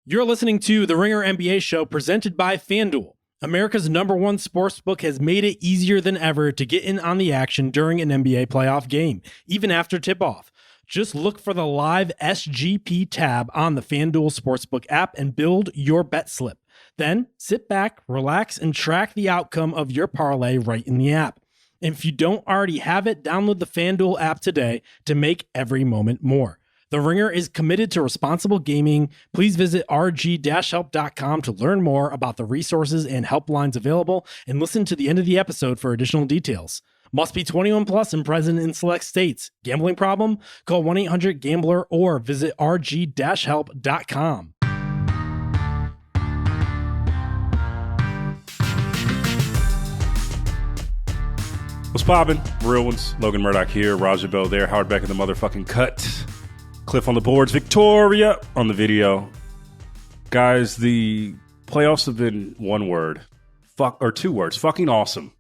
You're listening to the Ringer NBA show presented by FanDuel. America's #1 sportsbook has made it easier than ever to get in on the action during an NBA playoff game, even after tip-off. Just look for the live SGP tab on the FanDuel Sportsbook app and build your bet slip. Then sit back, relax, and track the outcome of your parlay right in the app. And if you don't already have it, download the FanDuel app today to make every moment more. The Ringer is committed to responsible gaming. Please visit rg-help.com to learn more about the resources and helplines available and listen to the end of the episode for additional details. Must be 21 plus and present in select states. Gambling problem? Call 1-800-GAMBLER or visit rg-help.com. What's poppin'? Real ones. Logan Murdock here. Raja Bell there. Howard Beck in the motherfucking cut. Cliff on the boards. Victoria on the video. Guys, the playoffs have been one word. Two words. Fucking awesome.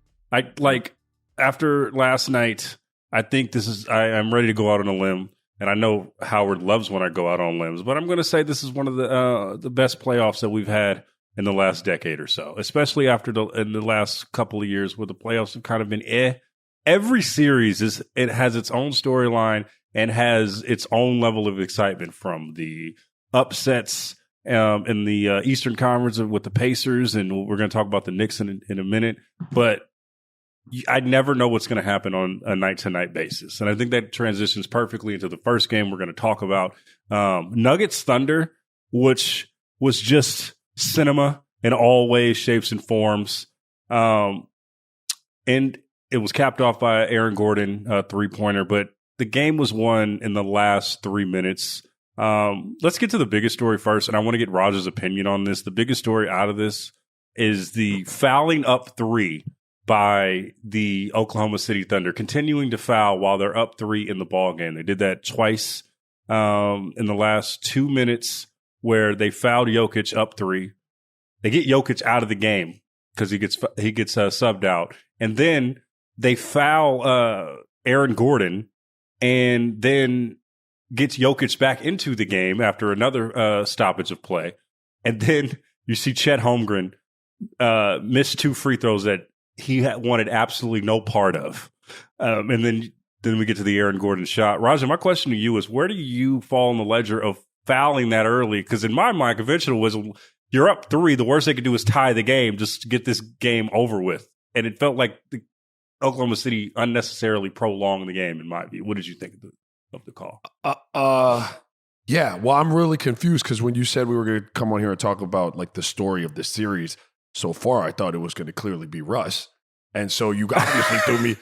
After last night, I think I'm ready to go out on a limb. And I know Howard loves when I go out on limbs, but I'm going to say this is one of the best playoffs that we've had in the last decade or so, especially in the last couple of years where the playoffs have kind of been Every series has its own storyline and has its own level of excitement, from the upsets in the Eastern Conference with the Pacers, and we're going to talk about the Knicks in a minute. But I never know what's going to happen on a night-to-night basis, and I think that transitions perfectly into the first game we're going to talk about. Nuggets Thunder, which was just cinema in all ways, shapes, and forms. And it was capped off by Aaron Gordon, three-pointer, but the game was won in the last 3 minutes. Let's get to the biggest story first, and I want to get Roger's opinion on this. The biggest story out of this is the fouling up three by the Oklahoma City Thunder, continuing to foul while they're up three in the ball game. They did that twice in the last 2 minutes, where they fouled Jokic up three. They get Jokic out of the game because he gets subbed out, and then they foul Aaron Gordon, and then gets Jokic back into the game after another stoppage of play. And then you see Chet Holmgren miss 2 free throws that he wanted absolutely no part of. And then we get to the Aaron Gordon shot. Raja, my question to you is, where do you fall in the ledger of fouling that early? Because in my mind, conventional was, you're up three. The worst they could do is tie the game just to get this game over with. And it felt like Oklahoma City unnecessarily prolonged the game, in my view. What did you think of the call? Yeah, well, I'm really confused because when you said we were going to come on here and talk about like the story of the series so far, I thought it was going to clearly be Russ. And so you obviously threw me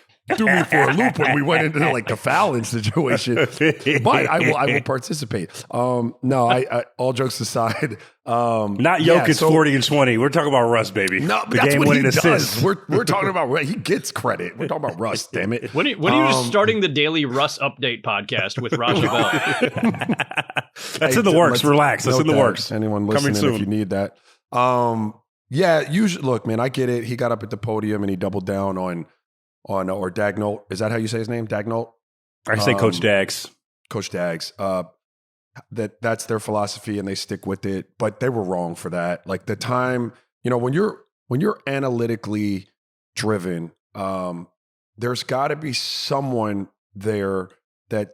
for a loop when we went into like the fouling situation. But I will participate. No, I all jokes aside. Not Jokic 40 and 20. We're talking about Russ, baby. No, the that's what he does. We're talking about he gets credit. We're talking about Russ, damn it. When are you starting the daily Russ update podcast with Raja Bell? That's in the works. Relax. That's in the works. Anyone listening, if you need that. Yeah, usually, look, man, I get it. He got up at the podium and he doubled down on or Dagnall. Is that how you say his name? Dagnall? I say Coach Dags. Coach Dags. That's their philosophy and they stick with it. But they were wrong for that. Like the time, when you're analytically driven, there's got to be someone there that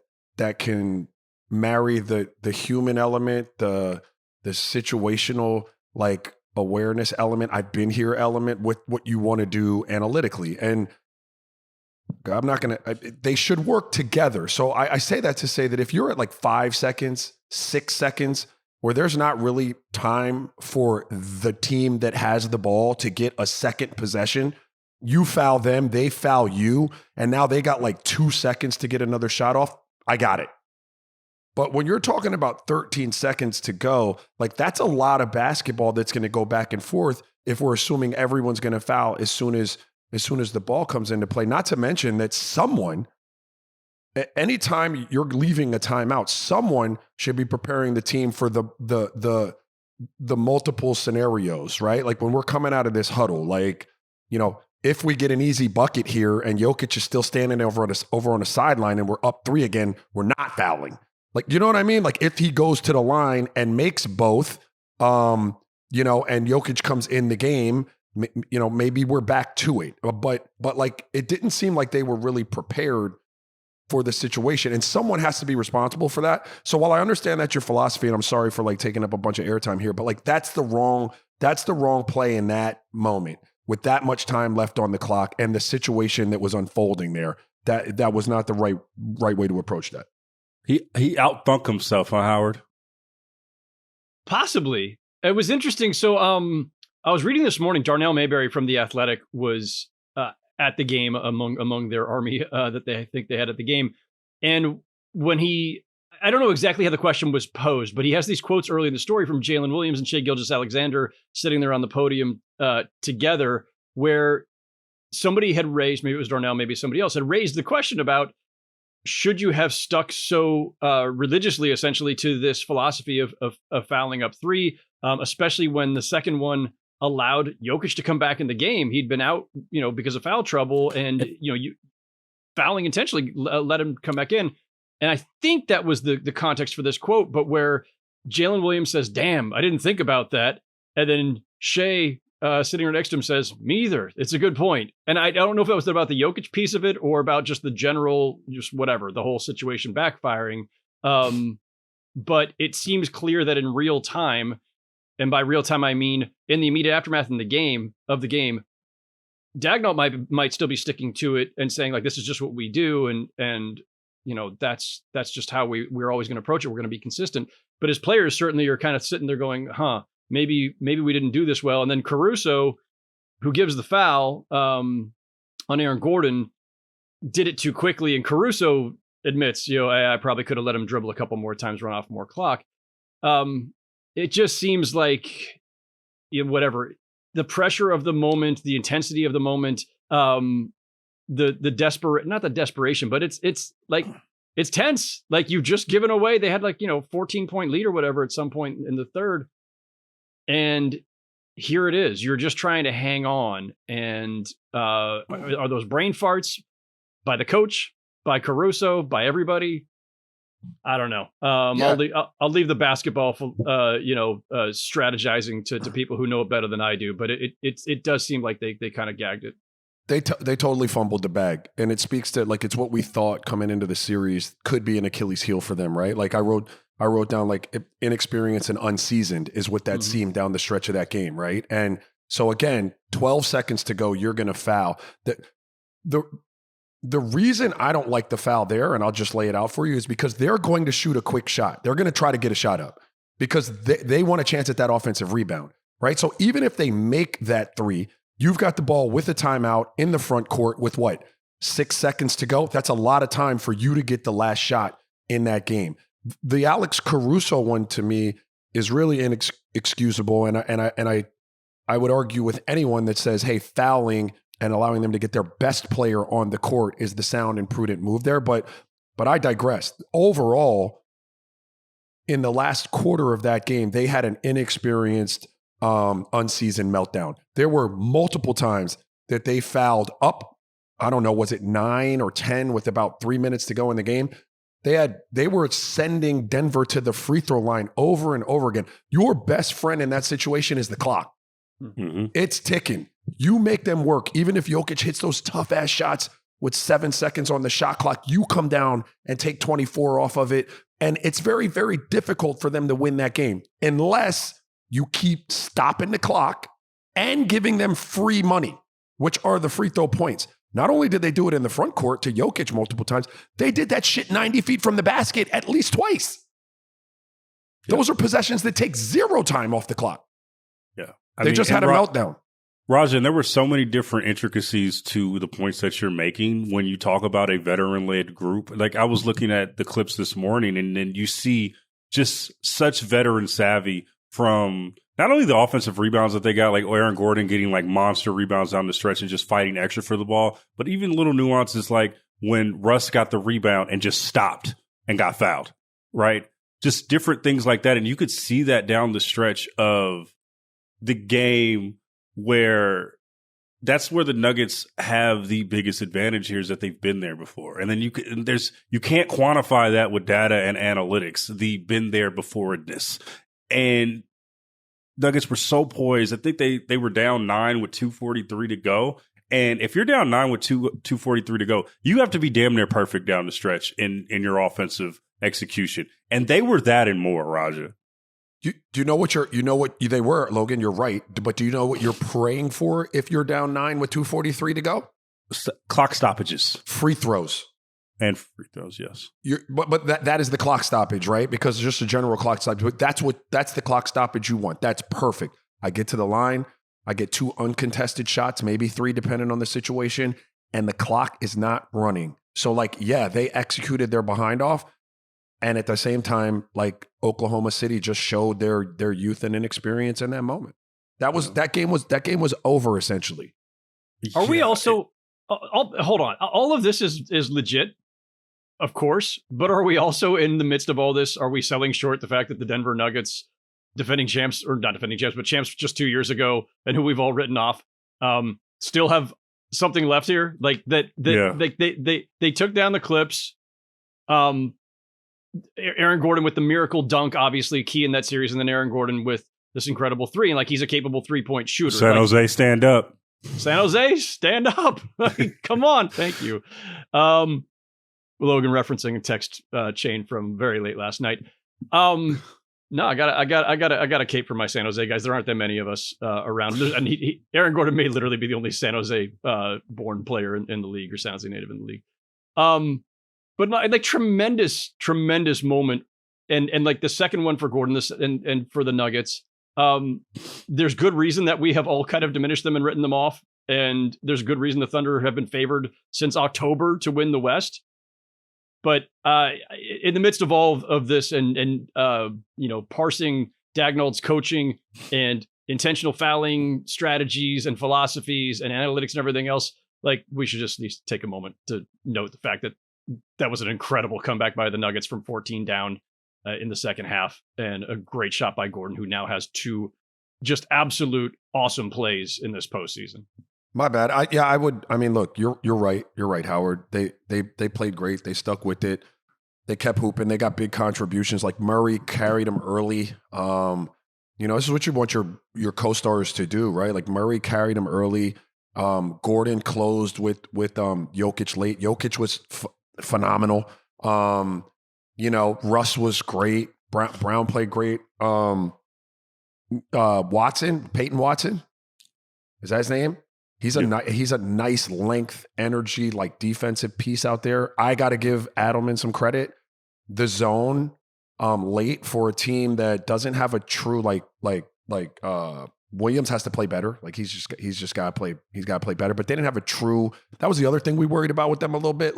can marry the human element, the situational like awareness element, I've been here element with what you want to do analytically. And I'm not going to, they should work together. So I say that to say that if you're at like 5 seconds, 6 seconds, where there's not really time for the team that has the ball to get a second possession, you foul them, they foul you, and now they got like 2 seconds to get another shot off. I got it. But when you're talking about 13 seconds to go, like that's a lot of basketball that's going to go back and forth if we're assuming everyone's going to foul as soon as the ball comes into play. Not to mention that someone, anytime you're leaving a timeout, someone should be preparing the team for the multiple scenarios, right? Like when we're coming out of this huddle, like, if we get an easy bucket here and Jokic is still standing over on the sideline and we're up 3 again, we're not fouling. Like, you know what I mean? Like if he goes to the line and makes both, and Jokic comes in the game, maybe we're back to it. But like, it didn't seem like they were really prepared for the situation, and someone has to be responsible for that. So while I understand that's your philosophy, and I'm sorry for like taking up a bunch of airtime here, but like that's the wrong play in that moment with that much time left on the clock and the situation that was unfolding there. That was not the right way to approach that. He outthunk himself, huh, Howard? Possibly. It was interesting. So I was reading this morning, Darnell Mayberry from The Athletic was at the game among their army that I think they had at the game. And when I don't know exactly how the question was posed, but he has these quotes early in the story from Jalen Williams and Shai Gilgeous-Alexander sitting there on the podium together, where somebody had raised, maybe it was Darnell, maybe somebody else, had raised the question about, should you have stuck so religiously, essentially, to this philosophy of fouling up three, especially when the second one allowed Jokic to come back in the game. He'd been out, because of foul trouble, and you fouling intentionally let him come back in. And I think that was the context for this quote, but where Jalen Williams says, "Damn, I didn't think about that," and then Shai sitting right next to him says, "Me either. It's a good point." And I don't know if that was about the Jokic piece of it or about just the general, just whatever, the whole situation backfiring. But it seems clear that in real time, and by real time I mean in the immediate aftermath of the game, Dagnall might still be sticking to it and saying, like, this is just what we do, and that's just how we're always going to approach it. We're going to be consistent. But his players certainly are kind of sitting there going, maybe we didn't do this well. And then Caruso, who gives the foul on Aaron Gordon, did it too quickly. And Caruso admits, I probably could have let him dribble a couple more times, run off more clock. It just seems like, whatever, the pressure of the moment, the intensity of the moment, not the desperation, but it's like, it's tense. Like, you've just given away. They had 14-point lead or whatever at some point in the third. And here it is. You're just trying to hang on. And are those brain farts by the coach, by Caruso, by everybody? I don't know. I'll leave the basketball, strategizing to people who know it better than I do. But it does seem like they kind of gagged it. They totally fumbled the bag, and it speaks to, like, it's what we thought coming into the series could be an Achilles heel for them, right? Like I wrote down, like, inexperienced and unseasoned is what that seemed down the stretch of that game, right? And so again, 12 seconds to go, you're going to foul. The reason I don't like the foul there, and I'll just lay it out for you, is because they're going to shoot a quick shot. They're going to try to get a shot up because they want a chance at that offensive rebound, right? So even if they make that three, you've got the ball with a timeout in the front court with 6 seconds to go. That's a lot of time for you to get the last shot in that game. The Alex Caruso one, to me, is really inexcusable. And I would argue with anyone that says, hey, fouling and allowing them to get their best player on the court is the sound and prudent move there. But I digress. Overall, in the last quarter of that game, they had an inexperienced, unseasoned meltdown. There were multiple times that they fouled up. I don't know, was it 9 or 10 with about 3 minutes to go in the game? They were sending Denver to the free throw line over and over again. Your best friend in that situation is the clock. Mm-hmm. It's ticking. You make them work. Even if Jokic hits those tough ass shots with 7 seconds on the shot clock, you come down and take 24 off of it. And it's very, very difficult for them to win that game unless you keep stopping the clock and giving them free money, which are the free throw points. Not only did they do it in the front court to Jokic multiple times, they did that shit 90 feet from the basket at least twice. Yeah. Those are possessions that take 0 time off the clock. Yeah. They just had a meltdown. Rajan, there were so many different intricacies to the points that you're making when you talk about a veteran-led group. Like, I was looking at the clips this morning, and then you see just such veteran savvy from not only the offensive rebounds that they got, like Aaron Gordon getting like monster rebounds down the stretch and just fighting extra for the ball, but even little nuances like when Russ got the rebound and just stopped and got fouled, right? Just different things like that. And you could see that down the stretch of the game where that's where the Nuggets have the biggest advantage here, is that they've been there before. And then you can't quantify that with data and analytics, the been there before-ness. And Nuggets were so poised. I think they were down 9 with 2:43 to go. And if you're down 9 with 2:43 to go, you have to be damn near perfect down the stretch in your offensive execution. And they were that and more, Raja. Do you know what they were, Logan? You're right. But do you know what you're praying for if you're down 9 with 2:43 to go? Clock stoppages. Free throws. And free throws, yes. But that is the clock stoppage, right? Because it's just a general clock stoppage. But that's the clock stoppage you want. That's perfect. I get to the line. I get 2 uncontested shots, maybe 3, depending on the situation. And the clock is not running. So, they executed their behind off. And at the same time, Oklahoma City just showed their youth and inexperience in that moment. That game was over, essentially. Are we also... hold on. All of this is legit. Of course, but are we also in the midst of all this? Are we selling short the fact that the Denver Nuggets, defending champs, or not defending champs, but champs just 2 years ago, and who we've all written off, still have something left here? They took down the Clips. Aaron Gordon with the miracle dunk, obviously key in that series, and then Aaron Gordon with this incredible 3, and he's a capable 3-point shooter. San Jose, stand up. San Jose, stand up! Come on, thank you. Logan referencing a text chain from very late last night. No, I got a cape for my San Jose guys. There aren't that many of us around, and Aaron Gordon may literally be the only San Jose born player in the league, or San Jose native in the league. But no, tremendous moment, and the second one for Gordon, and for the Nuggets. There's good reason that we have all kind of diminished them and written them off, and there's good reason the Thunder have been favored since October to win the West. But in the midst of all of this, and parsing Dagnall's coaching and intentional fouling strategies and philosophies and analytics and everything else, we should just at least take a moment to note the fact that was an incredible comeback by the Nuggets from 14 down in the second half, and a great shot by Gordon, who now has 2 just absolute awesome plays in this postseason. My bad. I would. I mean, look, you're right. You're right, Howard. They played great. They stuck with it. They kept hooping. They got big contributions. Murray carried them early. This is what you want your co-stars to do, right? Murray carried them early. Gordon closed with Jokic late. Jokic was phenomenal. Russ was great. Brown played great. Peyton Watson, is that his name? He's a nice length, energy, defensive piece out there. I got to give Adelman some credit. The zone late for a team that doesn't have a true Williams has to play better. He's just got to play. He's got to play better. But they didn't have a true. That was the other thing we worried about with them a little bit.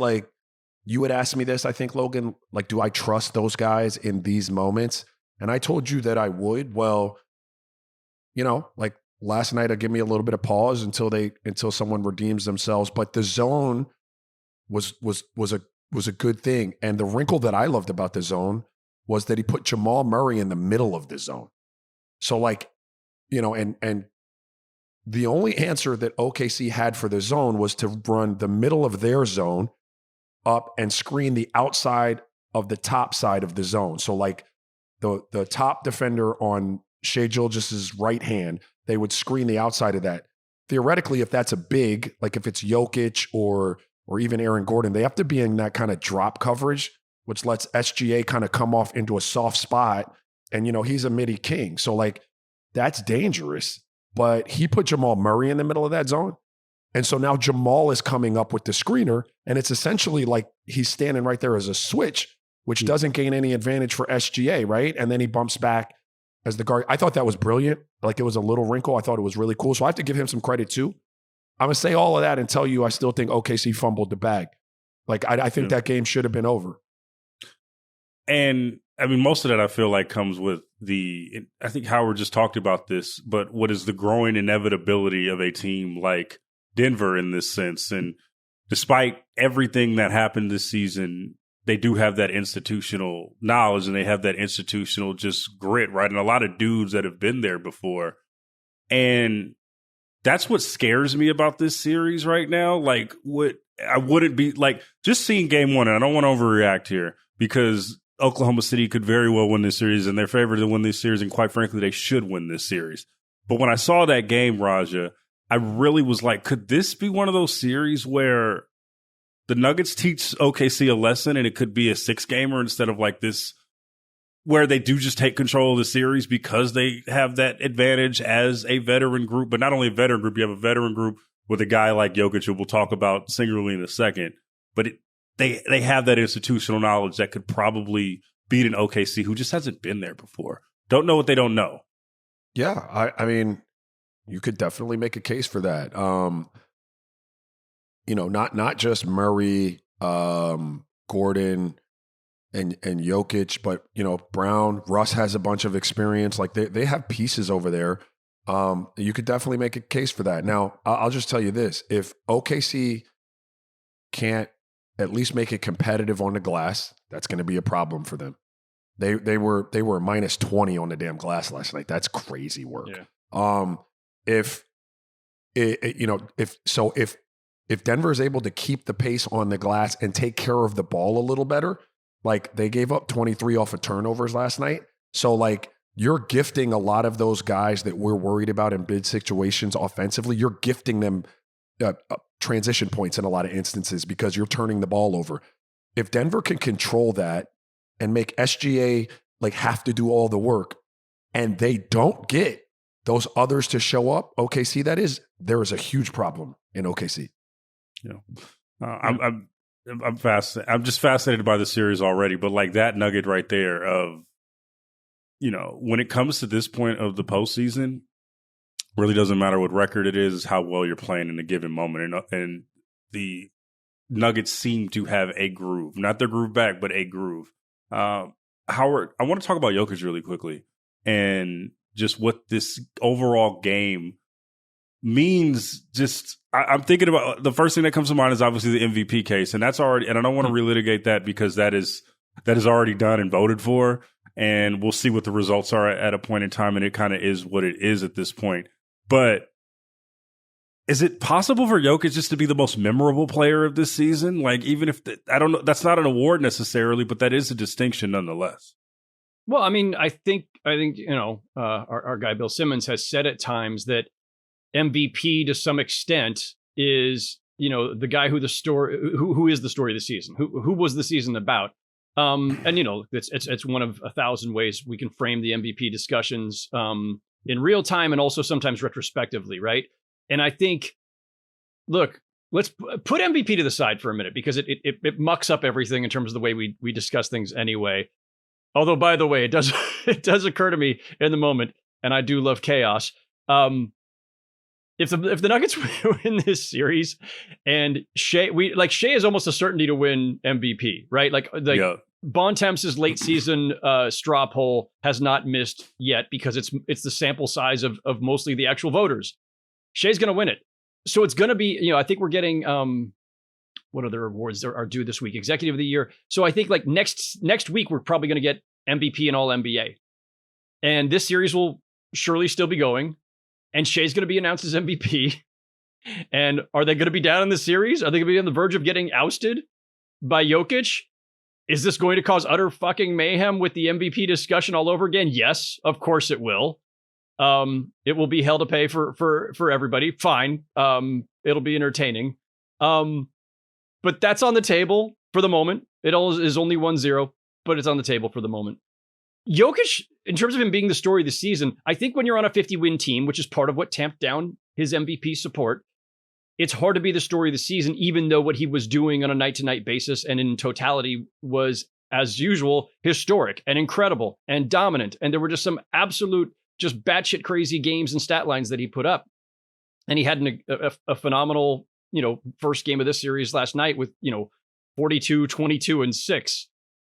You had asked me this, I think, Logan. Do I trust those guys in these moments? And I told you that I would. Well, last night, give me a little bit of pause until someone redeems themselves. But the zone was a good thing. And the wrinkle that I loved about the zone was that he put Jamal Murray in the middle of the zone. So and the only answer that OKC had for the zone was to run the middle of their zone up and screen the outside of the top side of the zone. So the top defender on Shai Gilgeous's right hand, they would screen the outside of that. Theoretically, if that's a big, if it's Jokic or even Aaron Gordon, they have to be in that kind of drop coverage, which lets SGA kind of come off into a soft spot. And, he's a midi king. So that's dangerous. But he put Jamal Murray in the middle of that zone. And so now Jamal is coming up with the screener, and it's essentially he's standing right there as a switch, which doesn't gain any advantage for SGA, right? And then he bumps back as the guard. I thought that was brilliant. It was a little wrinkle. I thought it was really cool. So I have to give him some credit too. I'm going to say all of that and tell you I still think OKC fumbled the bag. I think that game should have been over. And I mean, most of that I feel comes with I think Howard just talked about this, but what is the growing inevitability of a team like Denver in this sense? And despite everything that happened this season, they do have that institutional knowledge and they have that institutional just grit, right? And a lot of dudes that have been there before. And that's what scares me about this series right now. What I wouldn't be just seeing game 1, and I don't want to overreact here because Oklahoma City could very well win this series, and they're favored to win this series, and quite frankly, they should win this series. But when I saw that game, Raja, I really was like, could this be one of those series where the Nuggets teach OKC a lesson and it could be a 6-gamer instead of like this, where they do just take control of the series because they have that advantage as a veteran group, but not only a veteran group, you have a veteran group with a guy like Jokic, who we'll talk about singularly in a second, but they have that institutional knowledge that could probably beat an OKC who just hasn't been there before. Don't know what they don't know. Yeah, I mean, you could definitely make a case for that. Not just Murray, Gordon, and Jokic, but Brown, Russ has a bunch of experience. Like they have pieces over there. You could definitely make a case for that. Now, I'll just tell you this: if OKC can't at least make it competitive on the glass, that's going to be a problem for them. They were minus 20 on the damn glass last night. That's crazy work. Yeah. If Denver is able to keep the pace on the glass and take care of the ball a little better, like they gave up 23 off of turnovers last night. So like you're gifting a lot of those guys that we're worried about in bid situations offensively. You're gifting them transition points in a lot of instances because you're turning the ball over. If Denver can control that and make SGA like have to do all the work, and they don't get those others to show up, OKC, there is a huge problem in OKC. I'm fascinated. I'm just fascinated by the series already, but like that nugget right there of, when it comes to this point of the postseason, really doesn't matter what record it is, how well you're playing in a given moment. And the Nuggets seem to have a groove, not their groove back, but a groove. Howard, I want to talk about Jokic really quickly and just what this overall game means. I'm thinking about the first thing that comes to mind is obviously the MVP case, and that's already, and I don't want to relitigate that because that is already done and voted for, and we'll see what the results are at a point in time, and it kind of is what it is at this point. But is it possible for Jokic just to be the most memorable player of this season? Like, even if I don't know, that's not an award necessarily, but that is a distinction nonetheless. Well, I mean, I think our guy Bill Simmons has said at times that MVP to some extent is the guy who is the story of the season, who was the season about, and it's one of 1,000 ways we can frame the MVP discussions in real time and also sometimes retrospectively, right? And I think, look, let's put MVP to the side for a minute because it mucks up everything in terms of the way we discuss things anyway. Although, by the way, it does occur to me in the moment, and I do love chaos. If the Nuggets win this series, and Shea is almost a certainty to win MVP, right? Yeah. Bontemps' late season straw poll has not missed yet because it's the sample size of mostly the actual voters. Shea's going to win it, so it's going to be I think we're getting what other awards are due this week? Executive of the Year. So I think like next week we're probably going to get MVP and All NBA, and this series will surely still be going. And Shea's going to be announced as MVP. And are they going to be down in the series? Are they going to be on the verge of getting ousted by Jokic? Is this going to cause utter fucking mayhem with the MVP discussion all over again? Yes, of course it will. It will be hell to pay for everybody. Fine. It'll be entertaining. But that's on the table for the moment. It is only 1-0, but it's on the table for the moment. Jokic, in terms of him being the story of the season, I think when you're on a 50-win team, which is part of what tamped down his MVP support, it's hard to be the story of the season, even though what he was doing on a night-to-night basis and in totality was, as usual, historic and incredible and dominant. And there were just some absolute, just batshit crazy games and stat lines that he put up. And he had a phenomenal, first game of this series last night with, 42, 22, and 6.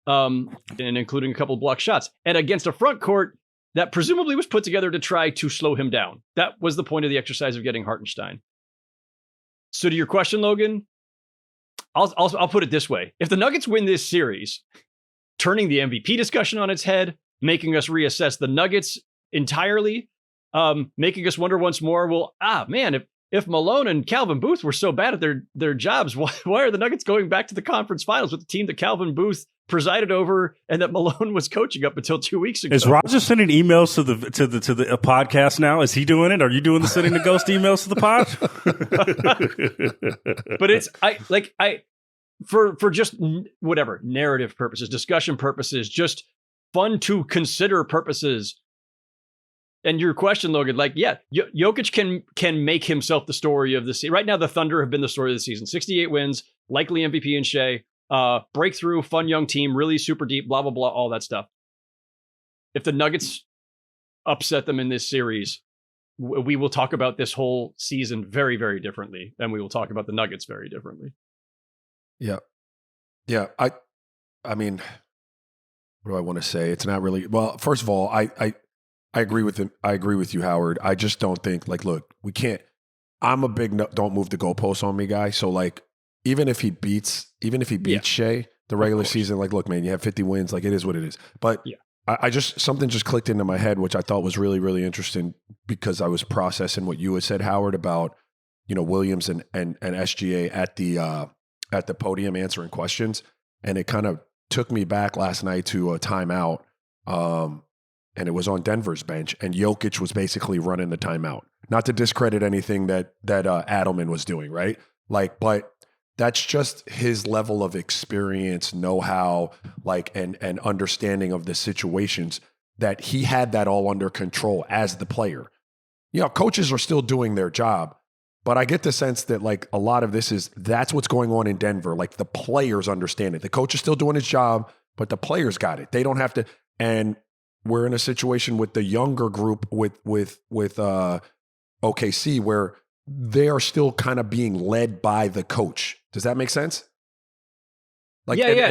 And including a couple of block shots, and against a front court that presumably was put together to try to slow him down. That was the point of the exercise of getting Hartenstein. So to your question, Logan, I'll put it this way. If the Nuggets win this series, turning the MVP discussion on its head, making us reassess the Nuggets entirely, making us wonder once more, well, man, if Malone and Calvin Booth were so bad at their jobs, why are the Nuggets going back to the conference finals with the team that Calvin Booth presided over and that Malone was coaching up until 2 weeks ago? Is Roger sending emails to the podcast now? Is he doing it? Are you doing the sending the ghost emails to the pod? But it's for just whatever narrative purposes, discussion purposes, just fun to consider purposes. And your question, Logan, Jokic can make himself the story of the season. Right now, the Thunder have been the story of the season. 68 wins, likely MVP in Shea. Breakthrough, fun young team, really super deep, blah, blah, blah, all that stuff. If the Nuggets upset them in this series, we will talk about this whole season very, very differently. And we will talk about the Nuggets very differently. Yeah. Yeah. I mean, what do I want to say? It's not really, well, first of all, I agree with him. I agree with you, Howard. I just don't think, look, we can't, I'm a big don't move the goalposts on me guy. So even if he beats Shea the regular season, look, man, you have 50 wins, it is what it is. But I just, something just clicked into my head, which I thought was really, really interesting because I was processing what you had said, Howard, about, Williams and SGA at the podium answering questions. And it kind of took me back last night to a timeout. And it was on Denver's bench, and Jokic was basically running the timeout. Not to discredit anything that Adelman was doing, right? But that's just his level of experience, know-how, and understanding of the situations, that he had that all under control as the player. Coaches are still doing their job, but I get the sense that a lot of this that's what's going on in Denver. The players understand it. The coach is still doing his job, but the players got it. They don't have to. And we're in a situation with the younger group with OKC where they are still kind of being led by the coach. Does that make sense? They're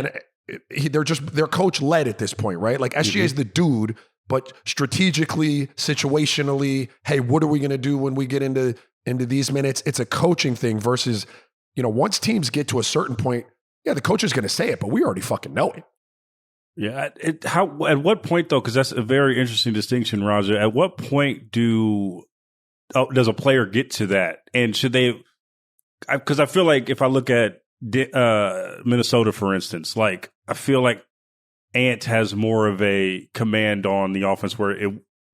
coach led at this point, right? SGA is the dude, but strategically, situationally, hey, what are we going to do when we get into these minutes? It's a coaching thing versus, once teams get to a certain point, the coach is going to say it, but we already fucking know it. Yeah. At what point though? Because that's a very interesting distinction, Roger. At what point does a player get to that? And should they? Because I feel like if I look at Minnesota, for instance, I feel like Ant has more of a command on the offense where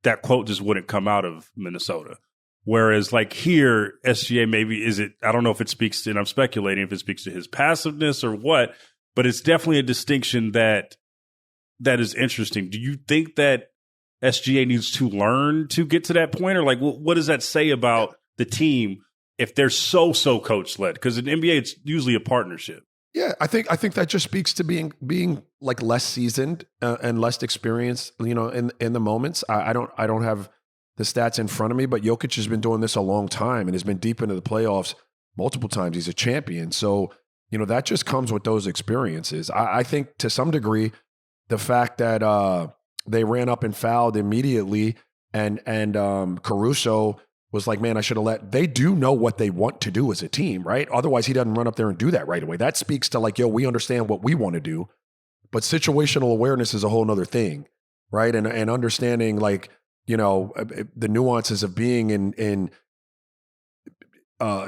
that quote just wouldn't come out of Minnesota. Whereas here, SGA maybe I don't know if it speaks to, and I'm speculating if it speaks to his passiveness or what, but it's definitely a distinction that is interesting. Do you think that SGA needs to learn to get to that point? Or what does that say about the team if they're so coach led? Because in the NBA, it's usually a partnership. Yeah, I think that just speaks to being less seasoned and less experienced, in the moments. I don't have the stats in front of me, but Jokic has been doing this a long time and has been deep into the playoffs multiple times. He's a champion. So, that just comes with those experiences. I think to some degree, the fact that they ran up and fouled immediately and Caruso was like, man, I should have they do know what they want to do as a team, right? Otherwise, he doesn't run up there and do that right away. That speaks to yo, we understand what we want to do, but situational awareness is a whole nother thing, right? And understanding the nuances of being in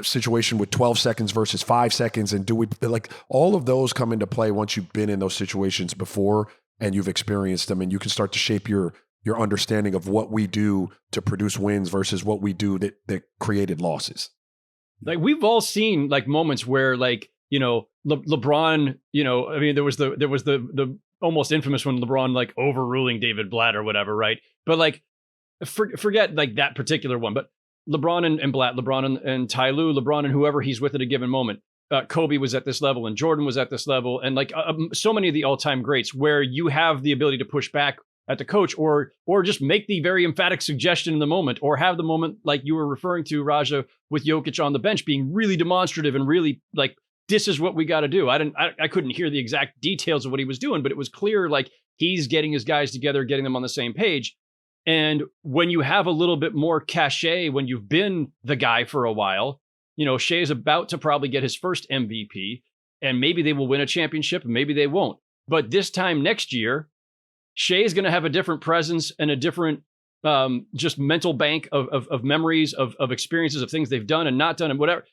situation with 12 seconds versus 5 seconds. And all of those come into play once you've been in those situations before and you've experienced them, and you can start to shape your understanding of what we do to produce wins versus what we do that created losses. We've all seen moments where LeBron, there was the almost infamous one, LeBron overruling David Blatt or whatever, right? But forget that particular one, but LeBron and Blatt, LeBron and Ty Lue, LeBron and whoever he's with at a given moment. Kobe was at this level and Jordan was at this level, and so many of the all-time greats where you have the ability to push back at the coach or just make the very emphatic suggestion in the moment, or have the moment like you were referring to, Raja, with Jokic on the bench being really demonstrative and really this is what we got to do. I couldn't hear the exact details of what he was doing, but it was clear he's getting his guys together, getting them on the same page. And when you have a little bit more cachet, when you've been the guy for a while, Shea's about to probably get his first MVP, and maybe they will win a championship and maybe they won't. But this time next year, Shea's going to have a different presence and a different just mental bank of memories, of experiences, of things they've done and not done and whatever.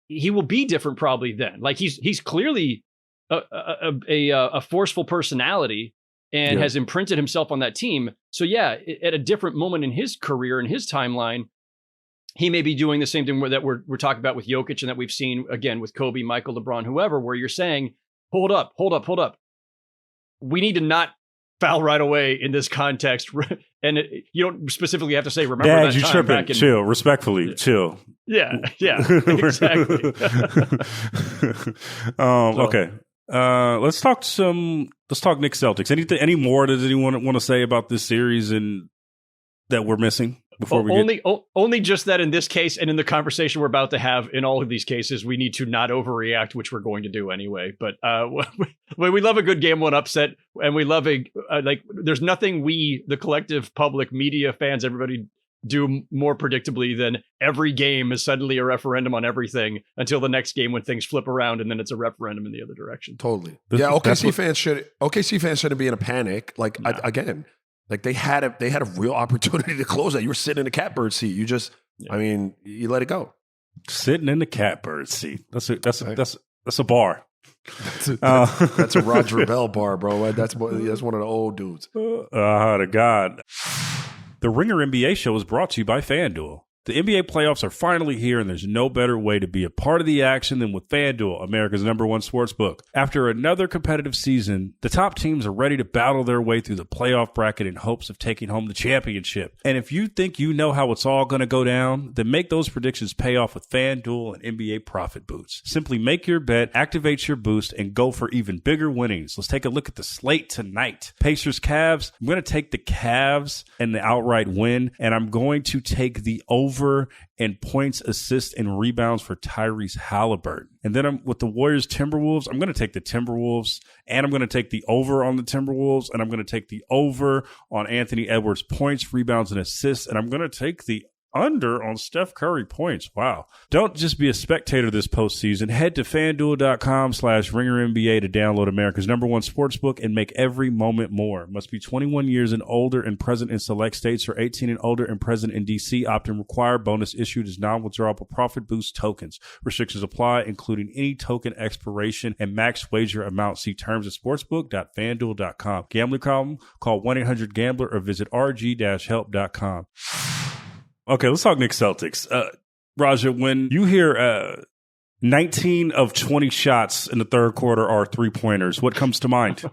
He will be different probably then. Like he's clearly a forceful personality and has imprinted himself on that team. So yeah, at a different moment in his career and his timeline, he may be doing the same thing that we're talking about with Jokic and that we've seen again with Kobe, Michael, LeBron, whoever, where you're saying, hold up. We need to not foul right away in this context. And you don't specifically have to say, remember Dad, that you time tripping. Chill, respectfully, chill. Yeah, exactly. Okay. Let's talk Knicks-Celtics. Any more does anyone want to say about this series and that we're missing before only just that in this case and in the conversation we're about to have in all of these cases, we need to not overreact, which we're going to do anyway. But we love a good game one upset, and we love there's nothing we, the collective public, media, fans, everybody, do more predictably than every game is suddenly a referendum on everything until the next game when things flip around and then it's a referendum in the other direction. Totally. Yeah, OKC fans shouldn't be in a panic. Like again, like they had a real opportunity to close that. You were sitting in the catbird seat. You just, you let it go. Sitting in the catbird seat. That's a bar. That's a Roger Bell bar, bro. That's one of the old dudes. To God. The Ringer NBA show is brought to you by FanDuel. The NBA playoffs are finally here, and there's no better way to be a part of the action than with FanDuel, America's #1 sportsbook. After another competitive season, the top teams are ready to battle their way through the playoff bracket in hopes of taking home the championship. And if you think you know how it's all going to go down, then make those predictions pay off with FanDuel and NBA Profit Boosts. Simply make your bet, activate your boost, and go for even bigger winnings. Let's take a look at the slate tonight. Pacers, Cavs. I'm going to take the Cavs and the outright win, and I'm going to take the over and points, assists, and rebounds for Tyrese Halliburton. And then I'm with the Warriors Timberwolves. I'm going to take the Timberwolves, and I'm going to take the over on the Timberwolves, and I'm going to take the over on Anthony Edwards points, rebounds, and assists, and I'm going to take the under on Steph Curry points. Wow. Don't just be a spectator this postseason. Head to FanDuel.com/RingerNBA to download America's #1 sportsbook and make every moment more. Must be 21 years and older and present in select states, or 18 and older and present in D.C. Opt-in required. Bonus issued as non-withdrawable profit boost tokens. Restrictions apply, including any token expiration and max wager amount. See terms at sportsbook.fanduel.com. Gambling problem? Call 1-800-GAMBLER or visit rg-help.com. Okay, let's talk Knicks-Celtics. Raja, when you hear 19 of 20 shots in the third quarter are three-pointers, what comes to mind?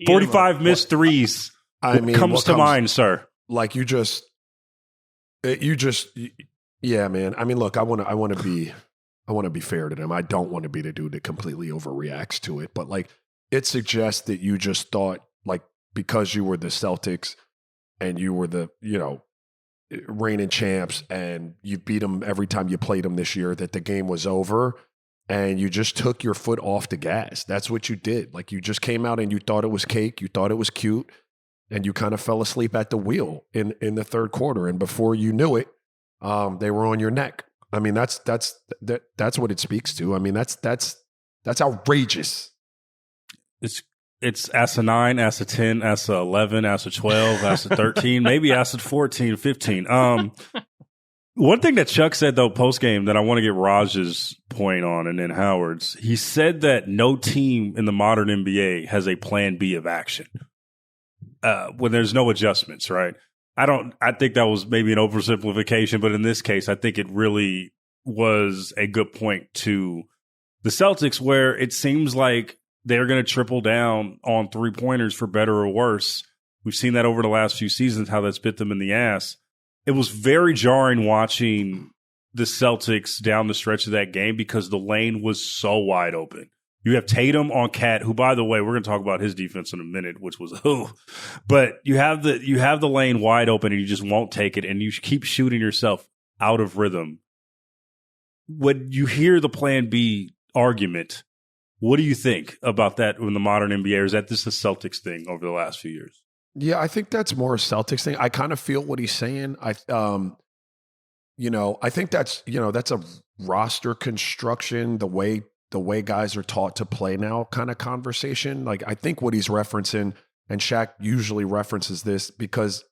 45 missed threes. What comes to mind, sir? Like yeah, man. I mean, look, I want to be fair to them. I don't want to be the dude that completely overreacts to it, but like it suggests that you just thought, like, because you were the Celtics and you were the, reigning champs and you beat them every time you played them this year, that the game was over and you just took your foot off the gas. That's what you did. Like, you just came out and you thought it was cake. You thought it was cute, and you kind of fell asleep at the wheel in the third quarter. And before you knew it, they were on your neck. I mean, that's what it speaks to. I mean, that's outrageous. It's asinine, acid 10, acid 11, acid 12, acid 13, maybe acid 14, 15. One thing that Chuck said, though, post-game that I want to get Raj's point on, and then Howard's, he said that no team in the modern NBA has a plan B of action when there's no adjustments, right? I think that was maybe an oversimplification, but in this case, I think it really was a good point to the Celtics, where it seems like they're going to triple down on three-pointers for better or worse. We've seen that over the last few seasons, how that's bit them in the ass. It was very jarring watching the Celtics down the stretch of that game because the lane was so wide open. You have Tatum on Cat, who, by the way, we're going to talk about his defense in a minute, which was but you have the lane wide open and you just won't take it, and you keep shooting yourself out of rhythm. When you hear the Plan B argument, what do you think about that in the modern NBA? Or is that just a Celtics thing over the last few years? Yeah, I think that's more a Celtics thing. I kind of feel what he's saying. I think that's a roster construction, the way guys are taught to play now kind of conversation. Like, I think what he's referencing, and Shaq usually references this because,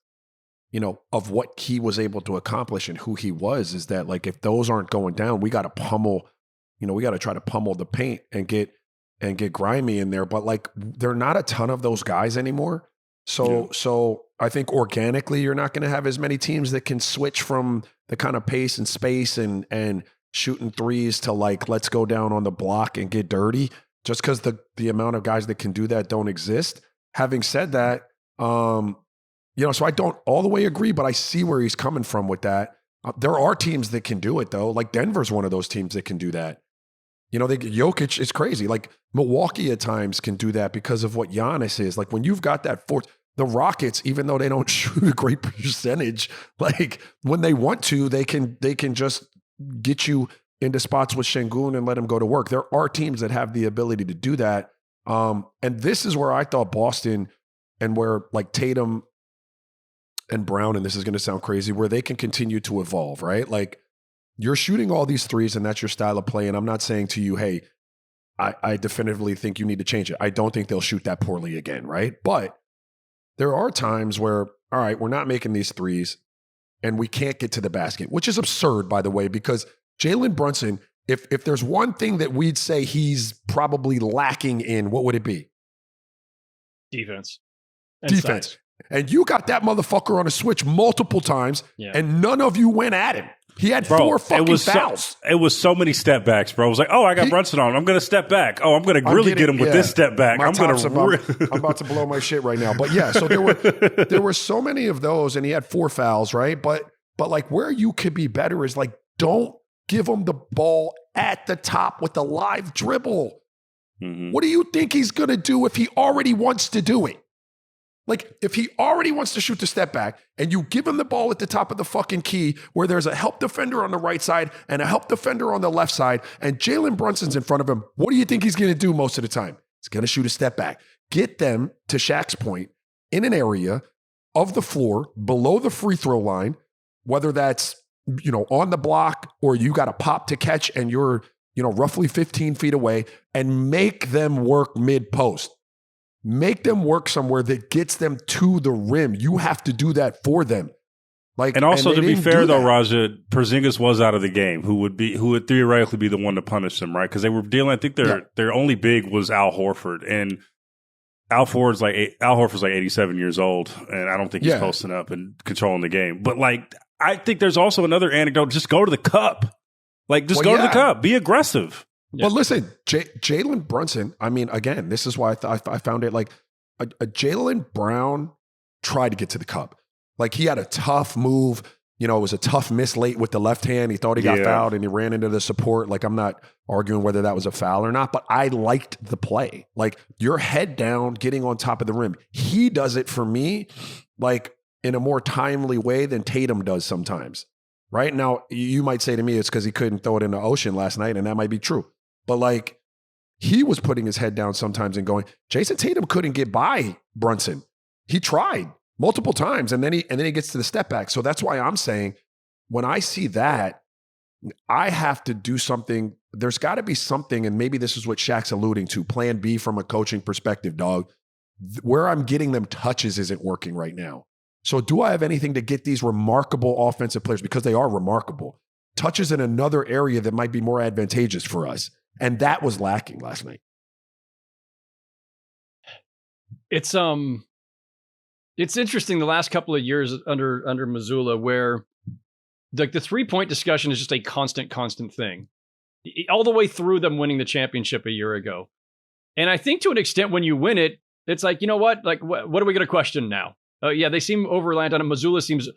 of what he was able to accomplish and who he was, is that like, if those aren't going down, we got to pummel, we got to try to pummel the paint and get grimy in there. But like, there are not a ton of those guys anymore. So I think organically, you're not going to have as many teams that can switch from the kind of pace and space and shooting threes to like, let's go down on the block and get dirty, just because the amount of guys that can do that don't exist. Having said that, so I don't all the way agree, but I see where he's coming from with that. There are teams that can do it though. Like Denver's one of those teams that can do that. Jokic is crazy. Like Milwaukee at times can do that because of what Giannis is. Like when you've got that force, the Rockets, even though they don't shoot a great percentage, like when they want to, they can just get you into spots with Şengün and let him go to work. There are teams that have the ability to do that. And this is where I thought Boston and where like Tatum and Brown, and this is going to sound crazy, where they can continue to evolve, right? Like you're shooting all these threes and that's your style of play. And I'm not saying to you, hey, I definitively think you need to change it. I don't think they'll shoot that poorly again, right? But there are times where, all right, we're not making these threes and we can't get to the basket, which is absurd, by the way, because Jalen Brunson, if there's one thing that we'd say he's probably lacking in, what would it be? Defense. Defense. Size. And you got that motherfucker on a switch multiple times, and none of you went at him. He had 4 fucking fouls. It was so many step backs, bro. I was like, oh, I got Brunson on. I'm going to step back. Oh, I'm going to really get him with this step back. I'm about to blow my shit right now. But yeah, so there were so many of those, and he had 4 fouls, right? But like where you could be better is like, don't give him the ball at the top with the live dribble. Mm-hmm. What do you think he's going to do if he already wants to do it? Like, if he already wants to shoot the step back and you give him the ball at the top of the fucking key where there's a help defender on the right side and a help defender on the left side and Jalen Brunson's in front of him, what do you think he's going to do most of the time? He's going to shoot a step back. Get them, to Shaq's point, in an area of the floor below the free throw line, whether that's, on the block or you got a pop to catch and you're, roughly 15 feet away, and make them work mid-post. Make them work somewhere that gets them to the rim. You have to do that for them. Like, and also, to be fair though, Raja, Porzingis was out of the game. Who would theoretically be the one to punish them, right? Because they were dealing. I think their only big was Al Horford, and Al Horford's like 87 years old, and I don't think he's posting up and controlling the game. But like, I think there's also another anecdote. Just go to the cup. Like, just go to the cup. Be aggressive. Yeah. But listen, Jalen Brunson, I mean, again, this is why I found it like a Jalen Brown tried to get to the cup. Like he had a tough move. It was a tough miss late with the left hand. He thought he got fouled and he ran into the support. Like I'm not arguing whether that was a foul or not, but I liked the play. Like your head down, getting on top of the rim. He does it for me like in a more timely way than Tatum does sometimes. Right now, you might say to me it's because he couldn't throw it in the ocean last night, and that might be true. But like he was putting his head down sometimes and going, Jason Tatum couldn't get by Brunson. He tried multiple times and then he gets to the step back. So that's why I'm saying when I see that, I have to do something. There's got to be something, and maybe this is what Shaq's alluding to, plan B from a coaching perspective, dog. Where I'm getting them touches isn't working right now. So do I have anything to get these remarkable offensive players, because they are remarkable, touches in another area that might be more advantageous for us? And that was lacking last night. It's interesting the last couple of years under Mazzulla, where the 3-point discussion is just a constant thing, all the way through them winning the championship a year ago. And I think to an extent, when you win it, it's like, you know what? Like, what are we going to question now? They seem over-reliant on it. Mazzulla seems,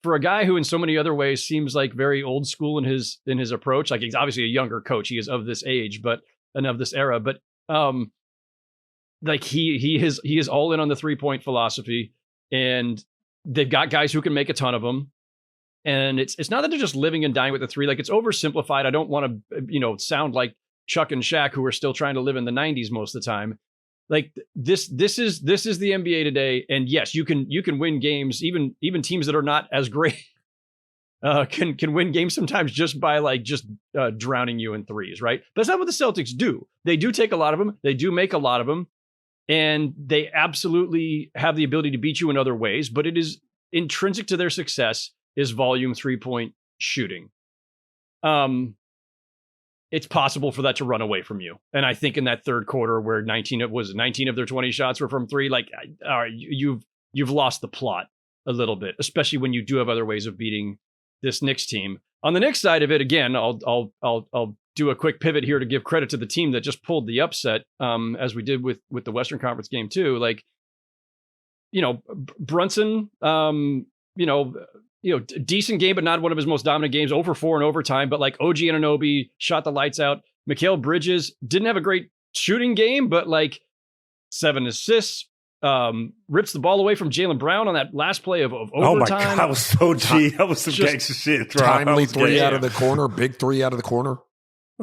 for a guy who in so many other ways seems like very old school in his approach. Like he's obviously a younger coach. He is of this age, and of this era. But like he is all in on the 3-point philosophy, and they've got guys who can make a ton of them. And it's not that they're just living and dying with the three. Like it's oversimplified. I don't want to sound like Chuck and Shaq, who are still trying to live in the 90s most of the time. Like this is the NBA today, and yes, you can win games. Even teams that are not as great can win games sometimes just by drowning you in threes, right? But that's not what the Celtics do. They do take a lot of them. They do make a lot of them, And they absolutely have the ability to beat you in other ways, but it is intrinsic to their success is volume 3-point shooting. It's possible for that to run away from you. And I think in that third quarter where 19 of their 20 shots were from three, like, all right, you've lost the plot a little bit, especially when you do have other ways of beating this Knicks team. On the Knicks side of it, again, I'll do a quick pivot here to give credit to the team that just pulled the upset, as we did with the Western Conference game too. Like, Brunson, decent game, but not one of his most dominant games. 0 for 4 in overtime, but like OG Anunoby shot the lights out. Mikal Bridges didn't have a great shooting game, but like 7 assists. Rips the ball away from Jalen Brown on that last play of overtime. Oh my God, that was so G. That was some gangster shit. Timely 3 out of the corner, big 3 out of the corner.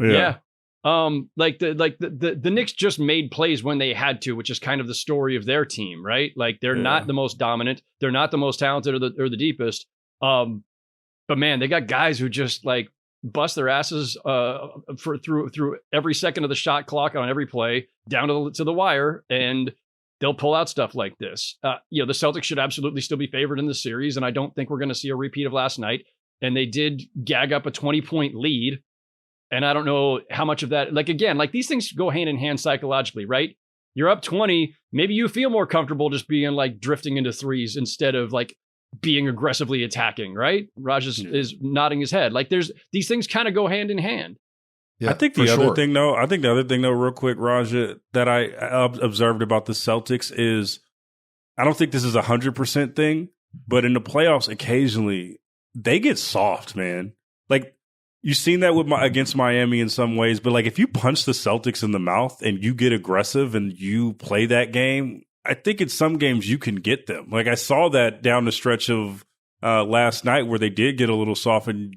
Yeah. Like the Knicks just made plays when they had to, which is kind of the story of their team, right? Like they're not the most dominant, they're not the most talented or the deepest. But man, they got guys who just like bust their asses through every second of the shot clock on every play down to the wire, and they'll pull out stuff like this. The Celtics should absolutely still be favored in the series, and I don't think we're going to see a repeat of last night. And they did gag up a 20-point lead. And I don't know how much of that, like, again, like these things go hand in hand psychologically, right? You're up 20. Maybe you feel more comfortable just being like drifting into threes instead of like being aggressively attacking, right? Raj is nodding his head. Like these things kind of go hand in hand. Yeah, I think the other thing though, real quick, Raj, that I observed about the Celtics is I don't think this is 100% thing, but in the playoffs, occasionally they get soft, man. Like, you've seen that against Miami in some ways, but like if you punch the Celtics in the mouth and you get aggressive and you play that game, I think in some games you can get them. Like I saw that down the stretch of last night where they did get a little soft, and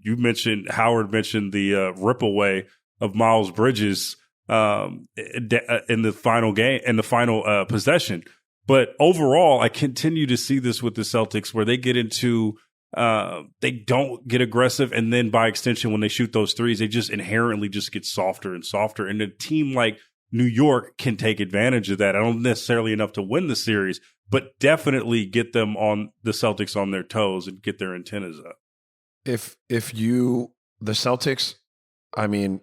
Howard mentioned the rip away of Miles Bridges in the final game, in the final possession. But overall, I continue to see this with the Celtics where they get into they don't get aggressive, and then by extension, when they shoot those threes, they just inherently just get softer and softer. And a team like New York can take advantage of that. I don't necessarily enough to win the series, but definitely get the Celtics on their toes and get their antennas up. The Celtics, I mean,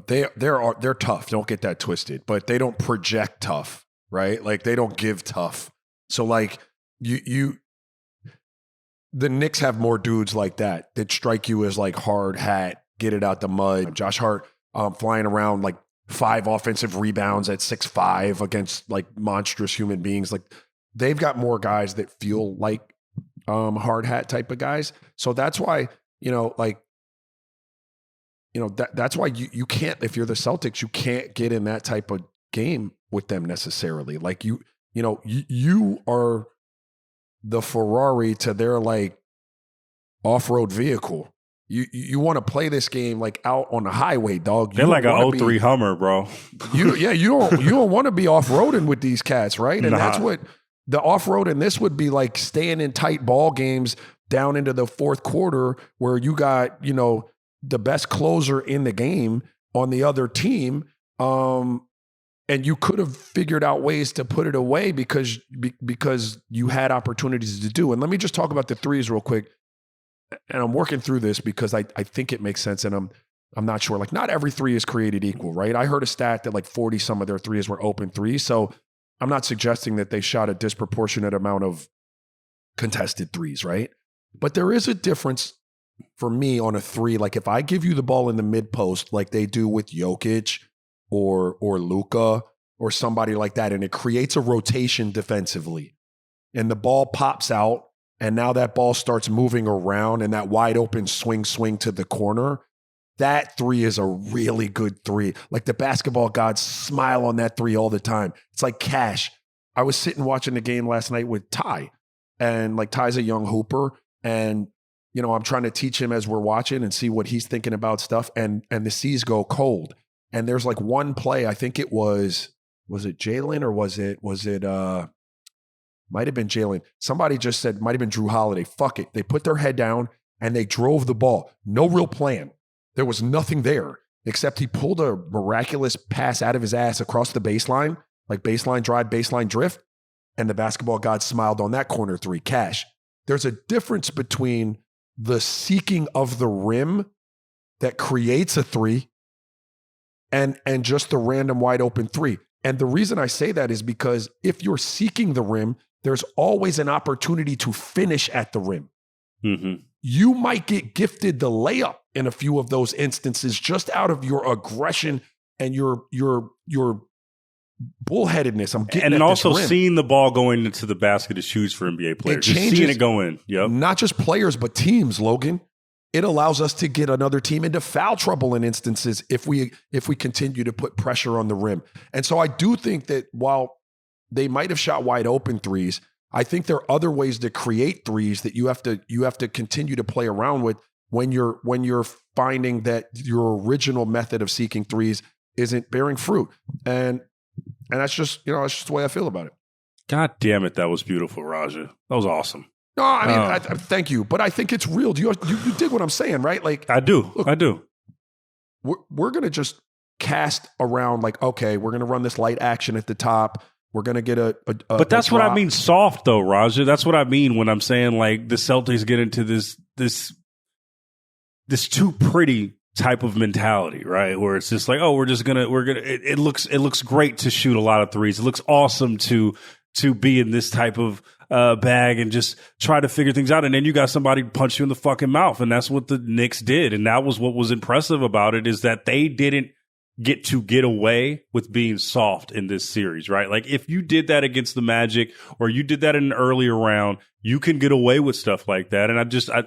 they're tough. Don't get that twisted, but they don't project tough, right? Like they don't give tough. So like the Knicks have more dudes like that strike you as like hard hat, get it out the mud. Josh Hart flying around like 5 offensive rebounds at 6'5" against like monstrous human beings. Like they've got more guys that feel like hard hat type of guys. So that's why, that's why you can't, if you're the Celtics, you can't get in that type of game with them necessarily. Like you are the Ferrari to their like off-road vehicle. You want to play this game like out on the highway, dog. They're like an 03 Hummer, bro. You don't want to be off-roading with these cats, right? And that's what the off-road in this would be like, staying in tight ball games down into the fourth quarter where you got, the best closer in the game on the other team. And you could have figured out ways to put it away because you had opportunities to do. And let me just talk about the threes real quick. And I'm working through this because I think it makes sense. And I'm not sure. Like, not every three is created equal, right? I heard a stat that like 40 some of their threes were open threes. So I'm not suggesting that they shot a disproportionate amount of contested threes, right? But there is a difference for me on a three. Like if I give you the ball in the mid post, like they do with Jokic or Luka or somebody like that, and it creates a rotation defensively, and the ball pops out, and now that ball starts moving around, and that wide open swing to the corner, that three is a really good three. Like the basketball gods smile on that three all the time. It's like cash. I was sitting watching the game last night with Ty, and like Ty's a young hooper, and I'm trying to teach him as we're watching and see what he's thinking about stuff, and the seas go cold. And there's like one play, I think it was it Jalen or was it might have been Jalen. Somebody just said, might have been Drew Holiday. Fuck it. They put their head down and they drove the ball. No real plan. There was nothing there except he pulled a miraculous pass out of his ass across the baseline like baseline drive, baseline drift, and the basketball gods smiled on that corner three, cash. There's a difference between the seeking of the rim that creates a three and just the random wide open three. And the reason I say that is because if you're seeking the rim, there's always an opportunity to finish at the rim. Mm-hmm. You might get gifted the layup in a few of those instances just out of your aggression and your bullheadedness. I'm getting and at also this rim. seeing the ball going into the basket is huge for NBA players. Just seeing it go in. Yep. Not just players, but teams, Logan. It allows us to get another team into foul trouble in instances if we continue to put pressure on the rim. And so I do think that while they might have shot wide open threes, I think there are other ways to create threes that you have to continue to play around with when you're finding that your original method of seeking threes isn't bearing fruit. And that's just the way I feel about it. God damn it, that was beautiful, Raja. That was awesome. No, I mean, I thank you, but I think it's real. You dig what I'm saying, right? Like I do. We're gonna just cast around like, okay, we're gonna run this light action at the top. We're gonna get a but that's what I mean, soft though, Raja. That's what I mean when I'm saying like the Celtics get into this too pretty type of mentality, right? Where it's just like, oh, we're gonna. It looks great to shoot a lot of threes. It looks awesome to be in this type of bag and just try to figure things out. And then you got somebody punch you in the fucking mouth. And that's what the Knicks did. And that was what was impressive about it, is that they didn't get away with being soft in this series, right? Like if you did that against the Magic or you did that in an earlier round, you can get away with stuff like that. And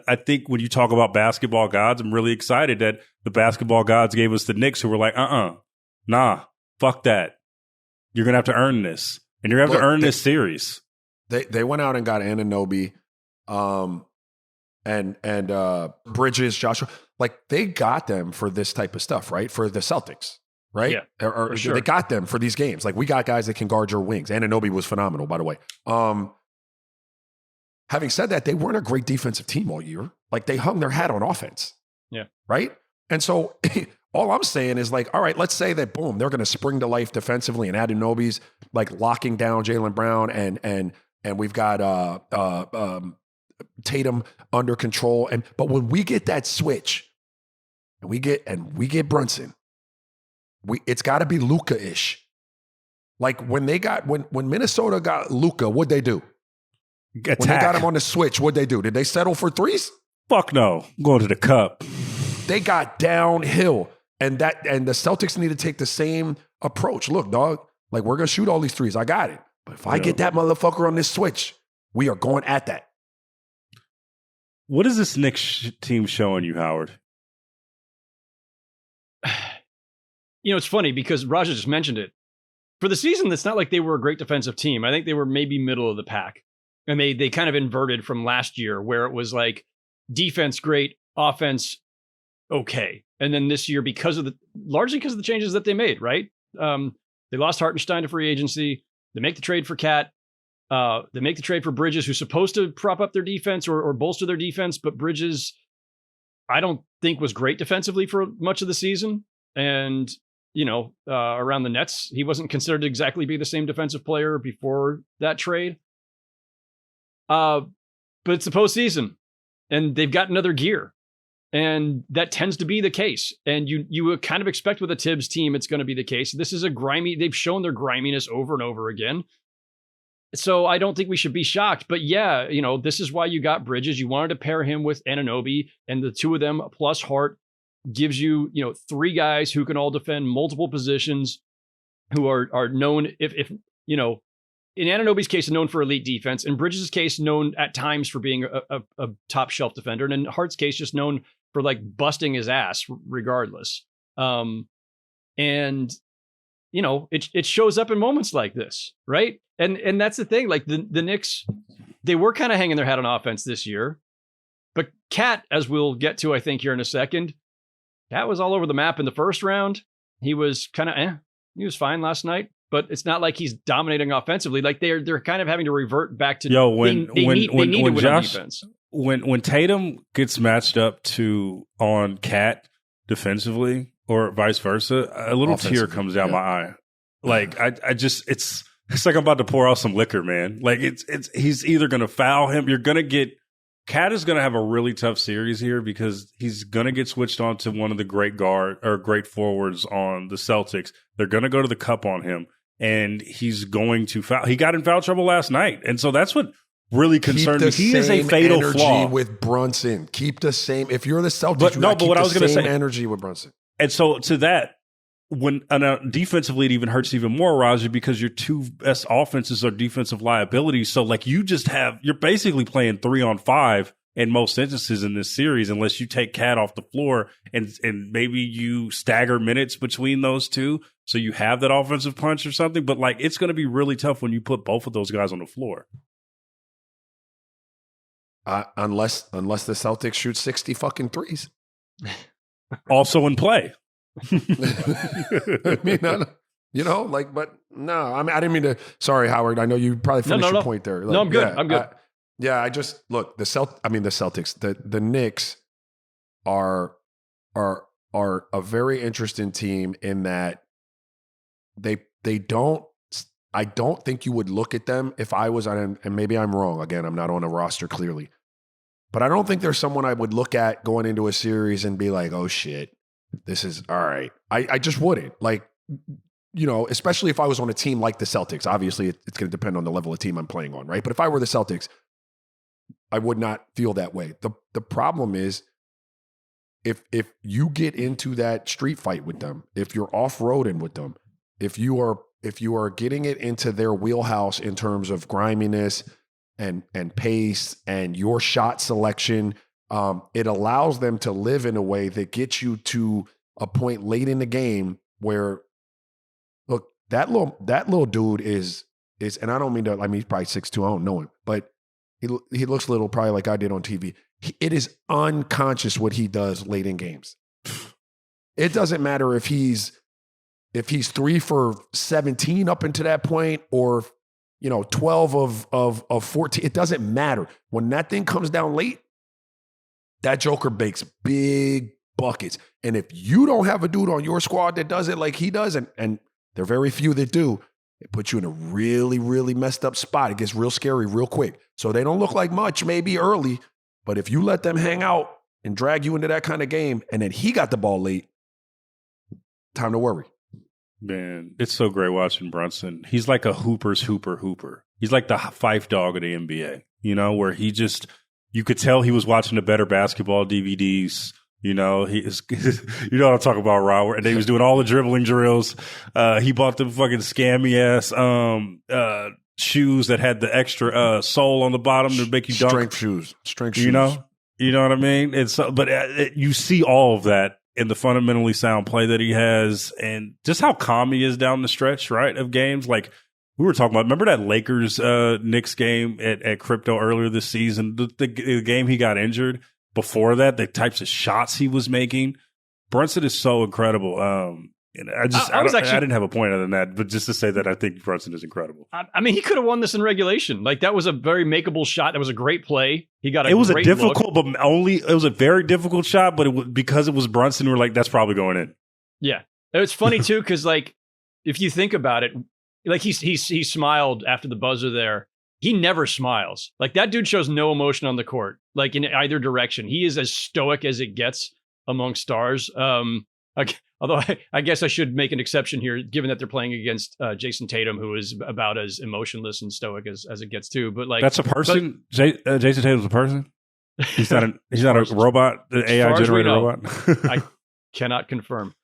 I think when you talk about basketball gods, I'm really excited that the basketball gods gave us the Knicks who were like, nah, fuck that. You're going to have to earn this. And you're going to have to earn this series. They went out and got Anunoby, and Bridges, Joshua. Like they got them for this type of stuff, right? For the Celtics, right? Yeah, or sure. They got them for these games. Like we got guys that can guard your wings. Anunoby was phenomenal, by the way. Having said that, they weren't a great defensive team all year. Like they hung their hat on offense. Yeah. Right. And so all I'm saying is like, all right, let's say that boom, they're going to spring to life defensively, and Adenobi's like locking down Jalen Brown, and we've got Tatum under control. But when we get that switch, and we get Brunson, it's got to be Luka-ish. Like when Minnesota got Luka, what'd they do? Attack. When they got him on the switch, what'd they do? Did they settle for threes? Fuck no. I'm going to the cup. They got downhill. And the Celtics need to take the same approach. Look, dog, like we're going to shoot all these threes. I got it. But if I get that motherfucker on this switch, we are going at that. What is this Knicks team showing you, Howard? You know, it's funny because Raja just mentioned it. For the season, it's not like they were a great defensive team. I think they were maybe middle of the pack. And they kind of inverted from last year where it was like defense great, offense okay. And then this year, largely because of the changes that they made, right? They lost Hartenstein to free agency. They make the trade for Cat. They make the trade for Bridges, who's supposed to prop up their defense or bolster their defense. But Bridges, I don't think was great defensively for much of the season. And, around the Nets, he wasn't considered to exactly be the same defensive player before that trade. But it's the postseason, and they've got another gear. And that tends to be the case. And you kind of expect with a Tibbs team, it's going to be the case. This is they've shown their griminess over and over again. So I don't think we should be shocked. But yeah, this is why you got Bridges. You wanted to pair him with Anunoby, and the two of them plus Hart gives you, three guys who can all defend multiple positions, who are known in Anunoby's case, known for elite defense. In Bridges' case, known at times for being a top shelf defender. And in Hart's case, just known for like busting his ass regardless. It shows up in moments like this, right? And that's the thing. Like the Knicks, they were kind of hanging their hat on offense this year. But Cat, as we'll get to, I think, here in a second, Cat was all over the map in the first round. He was kind of he was fine last night. But it's not like he's dominating offensively. Like they're kind of having to revert back to when Tatum gets matched up on Cat defensively or vice versa, a little tear comes down my eye. Like I just it's like I'm about to pour out some liquor, man. Like he's either going to foul him. You're going to get Cat is going to have a really tough series here because he's going to get switched on to one of the great forwards on the Celtics. They're going to go to the cup on him, and he's going to foul. He got in foul trouble last night, and so that's what really concerned me. He is a fatal flaw with Brunson. Keep the same. If you're the Celtics, but what I was going to say, energy with Brunson. And so to that, when defensively, it even hurts even more, Raja, because your two best offenses are defensive liabilities. So like you're basically playing 3-on-5 in most instances in this series, unless you take Cat off the floor and maybe you stagger minutes between those two, so you have that offensive punch or something. But like it's going to be really tough when you put both of those guys on the floor. Unless the Celtics shoot 60 fucking threes. Also in play. I mean, but no, I mean, I didn't mean to. Sorry, Howard. I know you probably finished your point there. Like, no, I'm good. I'm good. I just look the Celtics. The Knicks are a very interesting team in that they don't. I don't think you would look at them if I was on, and maybe I'm wrong. Again, I'm not on a roster clearly, but I don't think there's someone I would look at going into a series and be like, oh shit, this is all right. I just wouldn't, like, especially if I was on a team like the Celtics. Obviously, it's going to depend on the level of team I'm playing on, right? But if I were the Celtics, I would not feel that way. The problem is if you get into that street fight with them, if you're off-roading with them, if you are getting it into their wheelhouse in terms of griminess and pace and your shot selection, it allows them to live in a way that gets you to a point late in the game where, look, that little dude is, and I don't mean to, I mean, he's probably 6'2", I don't know him, but he looks little, probably like I did on TV. It is unconscious what he does late in games. It doesn't matter if he's 3 for 17 up until that point, or 12 of 14. It doesn't matter. When that thing comes down late, that Joker bakes big buckets. And if you don't have a dude on your squad that does it like he does, and there are very few that do, it puts you in a really, really messed up spot. It gets real scary real quick. So they don't look like much maybe early, but if you let them hang out and drag you into that kind of game, and then he got the ball late, time to worry. Man, it's so great watching Brunson. He's like a Hooper's Hooper. He's like the Fife dog of the NBA, where he just, you could tell he was watching the Better Basketball DVDs. He is, what I'm talking about, Robert. And he was doing all the dribbling drills. He bought the fucking scammy ass shoes that had the extra sole on the bottom to make you dunk. Strength shoes. You know what I mean? It's but you see all of that in the fundamentally sound play that he has, and just how calm he is down the stretch, right, of games. Like we were talking about, remember that Lakers Knicks game at Crypto earlier this season? The game he got injured. Before that, the types of shots he was making. Brunson is so incredible. And I didn't have a point other than that, but just to say that I think Brunson is incredible. I mean, he could have won this in regulation. Like, that was a very makeable shot. That was a great play. He got a It was great a difficult, look. but it was a very difficult shot, but because it was Brunson, we're like, that's probably going in. Yeah. It's funny too, because like, if you think about it, like he smiled after the buzzer there. He never smiles. Like, that dude shows no emotion on the court, like in either direction. He is as stoic as it gets among stars. Although I guess I should make an exception here, given that they're playing against Jason Tatum, who is about as emotionless and stoic as it gets too. But like, that's a person. Jason Tatum's a person. He's not a robot. The AI generated robot. I cannot confirm.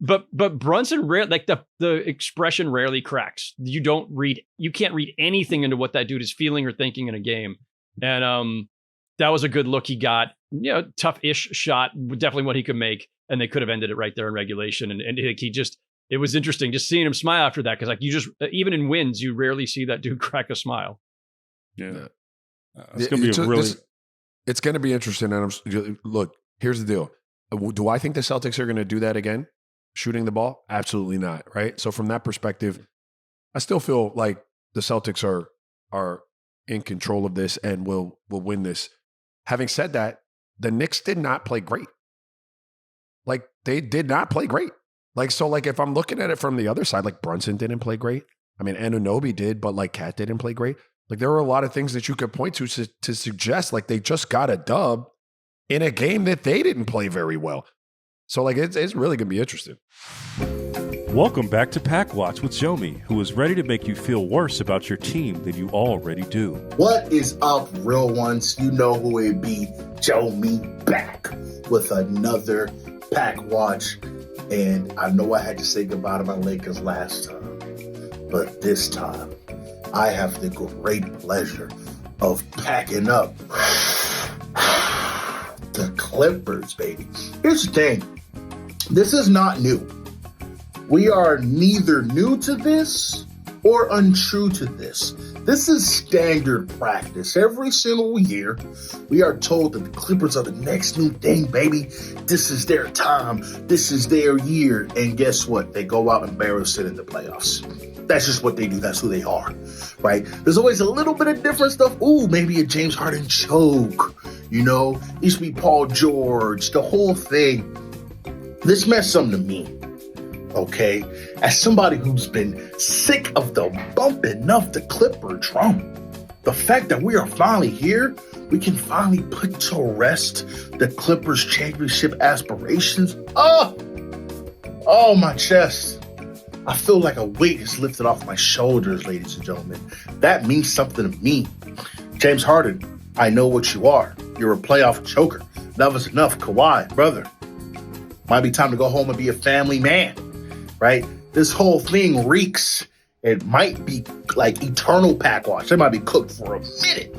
But Brunson like the expression rarely cracks. You can't read anything into what that dude is feeling or thinking in a game. And that was a good look he got. Tough-ish shot, definitely what he could make. And they could have ended it right there in regulation. And it was interesting just seeing him smile after that. Cause like even in wins, you rarely see that dude crack a smile. Yeah. It's going to be it's going to be interesting. And look, here's the deal. Do I think the Celtics are going to do that again? Shooting the ball? Absolutely not. Right. So from that perspective, I still feel like the Celtics are in control of this and will win this. Having said that, the Knicks did not play great. Like, they did not play great. Like, so like if I'm looking at it from the other side, like Brunson didn't play great. I mean, Anunoby did, but like Cat didn't play great. Like there were a lot of things that you could point to suggest like they just got a dub in a game that they didn't play very well. So like it's really gonna be interesting. Welcome back to Pack Watch with Jomi, who is ready to make you feel worse about your team than you already do. What is up, real ones? You know who it be. Jomi back with another Pack Watch. And I know I had to say goodbye to my Lakers last time, but this time I have the great pleasure of packing up the Clippers, baby. Here's the thing. This is not new. We are neither new to this or untrue to this. This is standard practice. Every single year, we are told that the Clippers are the next new thing, baby. This is their time. This is their year. And guess what? They go out and embarrass it in the playoffs. That's just what they do. That's who they are, right? There's always a little bit of different stuff. Ooh, maybe a James Harden choke. You know, used to be Paul George, the whole thing. This meant something to me. Okay, as somebody who's been sick of the bumping of the Clipper drum, the fact that we are finally here, we can finally put to rest the Clippers championship aspirations. Oh, my chest. I feel like a weight is lifted off my shoulders, ladies and gentlemen. That means something to me. James Harden, I know what you are. You're a playoff choker. Enough is enough. Kawhi, brother. Might be time to go home and be a family man. Right? This whole thing reeks. It might be like eternal Pack Watch. It might be cooked for a minute.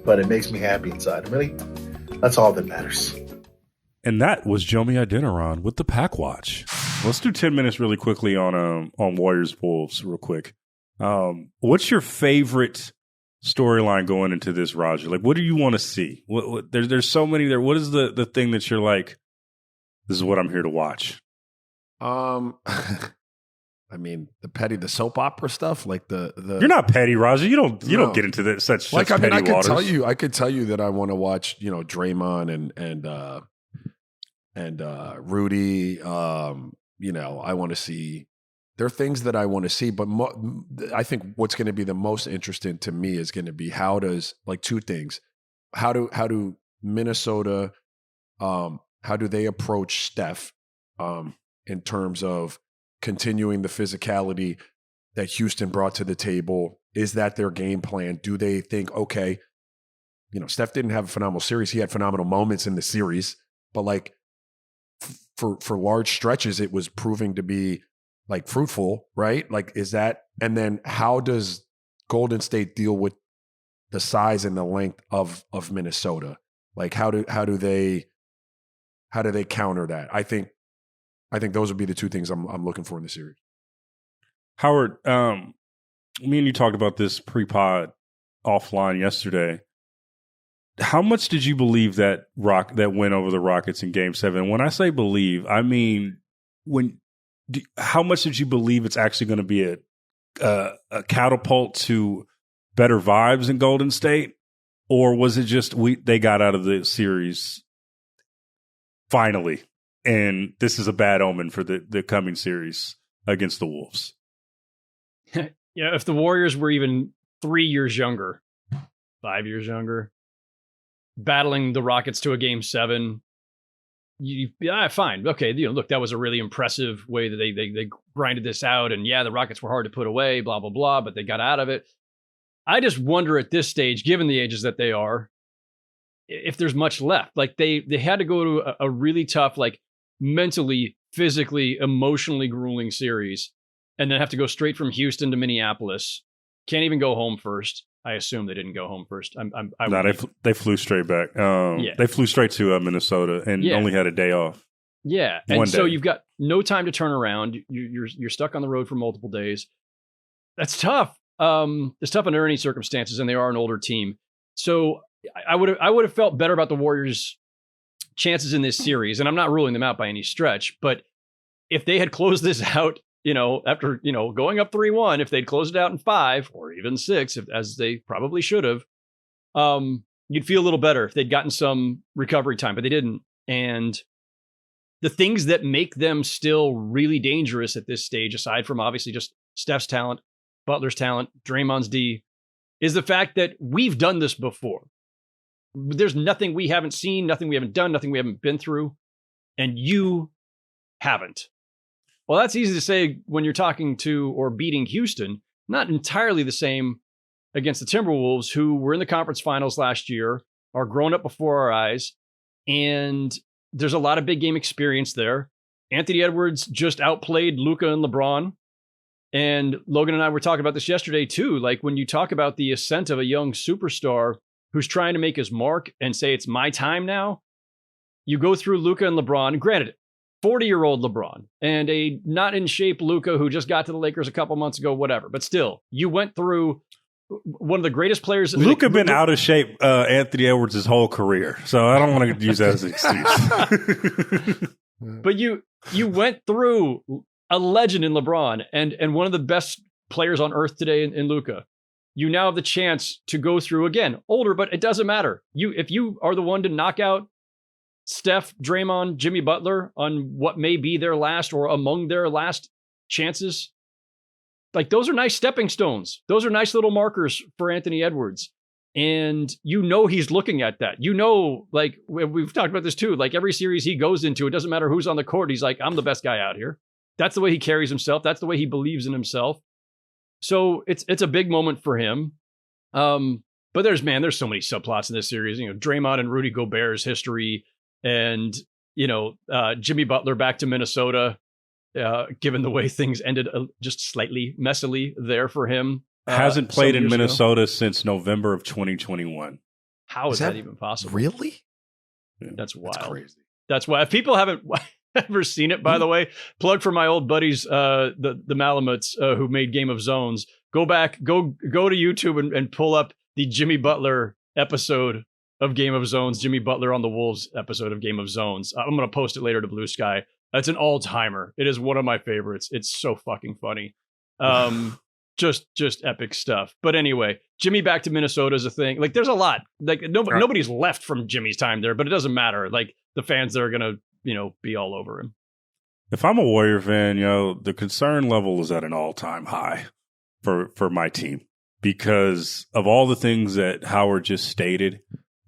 But it makes me happy inside. Really? That's all that matters. And that was Jomi Adeniran with the Pack Watch. Let's do 10 minutes really quickly on Warriors Wolves real quick. What's your favorite storyline going into this, Roger? Like, what do you want to see? There's so many there. What is the thing that you're like, this is what I'm here to watch? I mean, the soap opera stuff, like the You're not petty, Roger. You don't get into that such like. I mean, petty waters. I could tell you that I want to watch, Draymond and Rudy. I want to see. There are things that I want to see, but I think what's going to be the most interesting to me is going to be two things. How do Minnesota, how do they approach Steph in terms of continuing the physicality that Houston brought to the table? Is that their game plan? Do they think, okay, Steph didn't have a phenomenal series. He had phenomenal moments in the series, but like for large stretches, it was proving to be like fruitful, right? Like, is that, and then how does Golden State deal with the size and the length of Minnesota? Like, how do they counter that? I think those would be the two things I'm looking for in the series. Howard, me and you talked about this pre-pod offline yesterday. How much did you believe that win over the Rockets in Game 7? When I say believe, I mean how much did you believe it's actually going to be a catapult to better vibes in Golden State, or was it just they got out of the series finally, and this is a bad omen for the coming series against the Wolves? Yeah, if the Warriors were even 3 years younger, 5 years younger, battling the Rockets to a Game 7, fine. Okay, look, that was a really impressive way that they grinded this out, and yeah, the Rockets were hard to put away, blah, blah, blah, but they got out of it. I just wonder at this stage, given the ages that they are, if there's much left. Like they had to go to a really tough, like mentally, physically, emotionally grueling series, and then have to go straight from Houston to Minneapolis. Can't even go home first. I assume they didn't go home first. They flew straight back. They flew straight to Minnesota and only had a day off. Yeah, and so you've got no time to turn around. You're stuck on the road for multiple days. That's tough. It's tough under any circumstances, and they are an older team. So I would have felt better about the Warriors' chances in this series, and I'm not ruling them out by any stretch. But if they had closed this out, after going up 3-1, if they'd closed it out in 5 or even 6, as they probably should have, you'd feel a little better if they'd gotten some recovery time, but they didn't. And the things that make them still really dangerous at this stage, aside from obviously just Steph's talent, Butler's talent, Draymond's D, is the fact that we've done this before. There's nothing we haven't seen, nothing we haven't done, nothing we haven't been through, and you haven't. Well, that's easy to say when you're talking to or beating Houston. Not entirely the same against the Timberwolves, who were in the conference finals last year, are grown up before our eyes, and there's a lot of big game experience there. Anthony Edwards just outplayed Luka and LeBron. And Logan and I were talking about this yesterday too. Like, when you talk about the ascent of a young superstar who's trying to make his mark and say, it's my time now, you go through Luka and LeBron. Granted, 40-year-old LeBron and a not in shape Luka who just got to the Lakers a couple months ago, whatever. But still, you went through one of the greatest players. Luka been out of shape Anthony Edwards his whole career, so I don't want to use that as an excuse. But you went through a legend in LeBron and one of the best players on earth today in Luka. You now have the chance to go through, again, older, but it doesn't matter. If you are the one to knock out Steph, Draymond, Jimmy Butler on what may be their last or among their last chances, like, those are nice stepping stones. Those are nice little markers for Anthony Edwards. And he's looking at that. Like, we've talked about this too. Like, every series he goes into, it doesn't matter who's on the court. He's like, I'm the best guy out here. That's the way he carries himself. That's the way he believes in himself. So it's a big moment for him. But there's so many subplots in this series. Draymond and Rudy Gobert's history, and Jimmy Butler back to Minnesota, given the way things ended just slightly messily there for him. Hasn't played in Minnesota since November of 2021. How is that even possible? Really? Yeah. That's wild. That's crazy. That's why, if people haven't ever seen it, by the way, plug for my old buddies, the Malamutes, who made Game of Zones. Go to YouTube and pull up the Jimmy Butler episode of Game of Zones, Jimmy Butler on the Wolves episode of Game of Zones. I'm going to post it later to Blue Sky. It's an all-timer. It is one of my favorites. It's so fucking funny. Just epic stuff. But anyway, Jimmy back to Minnesota is a thing. Like, there's a lot. Like, nobody's left from Jimmy's time there, but it doesn't matter. Like, the fans there are going to, be all over him. If I'm a Warrior fan, the concern level is at an all-time high for my team because of all the things that Howard just stated.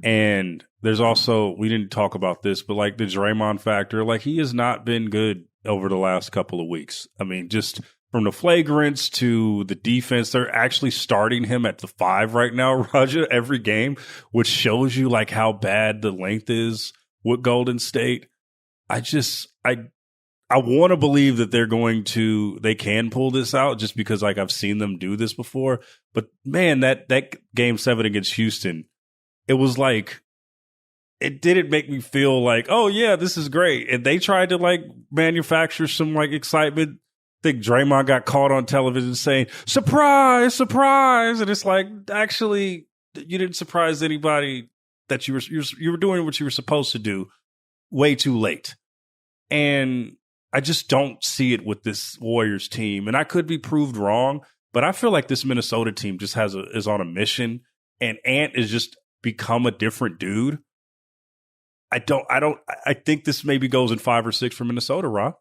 And there's also, we didn't talk about this, but like the Draymond factor, like, he has not been good over the last couple of weeks. I mean, just from the flagrants to the defense, they're actually starting him at the 5 right now, Raja, every game, which shows you like how bad the length is with Golden State. I want to believe that they can pull this out just because, like, I've seen them do this before. But man, that game 7 against Houston, it was like, it didn't make me feel like, oh yeah, this is great. And they tried to like manufacture some like excitement. I think Draymond got caught on television saying, surprise, surprise. And it's like, actually, you didn't surprise anybody. That you were doing what you were supposed to do way too late. And I just don't see it with this Warriors team. And I could be proved wrong, but I feel like this Minnesota team just is on a mission, and Ant has just become a different dude. I think this maybe goes in 5 or 6 for Minnesota, Rob.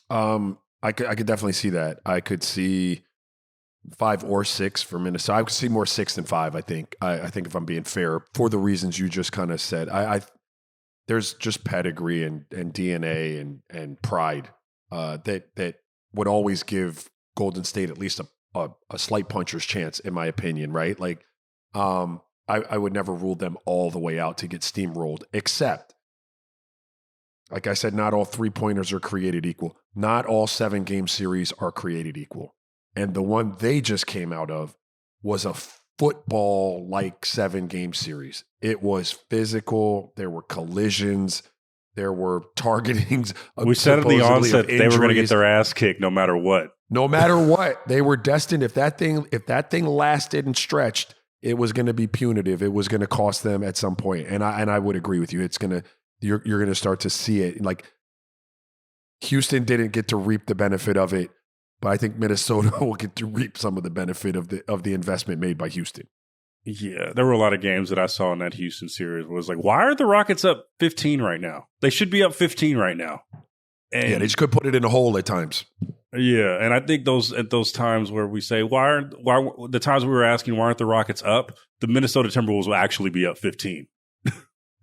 I could definitely see that. I could see 5 or 6 for Minnesota. I could see more 6 than 5, I think. I think, if I'm being fair, for the reasons you just kind of said. There's just pedigree and DNA and pride that would always give Golden State at least a slight puncher's chance, in my opinion, right? Like, I would never rule them all the way out to get steamrolled, except, like I said, not all 3-pointers are created equal. Not all 7-game series are created equal. And the one they just came out of was a football-like 7-game series. It was physical. There were collisions. There were targetings. We said at the onset they were going to get their ass kicked no matter what. No matter what. They were destined. If that thing lasted and stretched, it was going to be punitive. It was going to cost them at some point. And I would agree with you. You're going to start to see it. Like, Houston didn't get to reap the benefit of it, but I think Minnesota will get to reap some of the benefit of the investment made by Houston. Yeah, there were a lot of games that I saw in that Houston series where it was like, why are the Rockets up 15 right now? They should be up 15 right now. And Yeah, they just could put it in a hole at times. yeah, and I think at those times where we say why the times we were asking why aren't the Rockets up, the Minnesota Timberwolves will actually be up 15.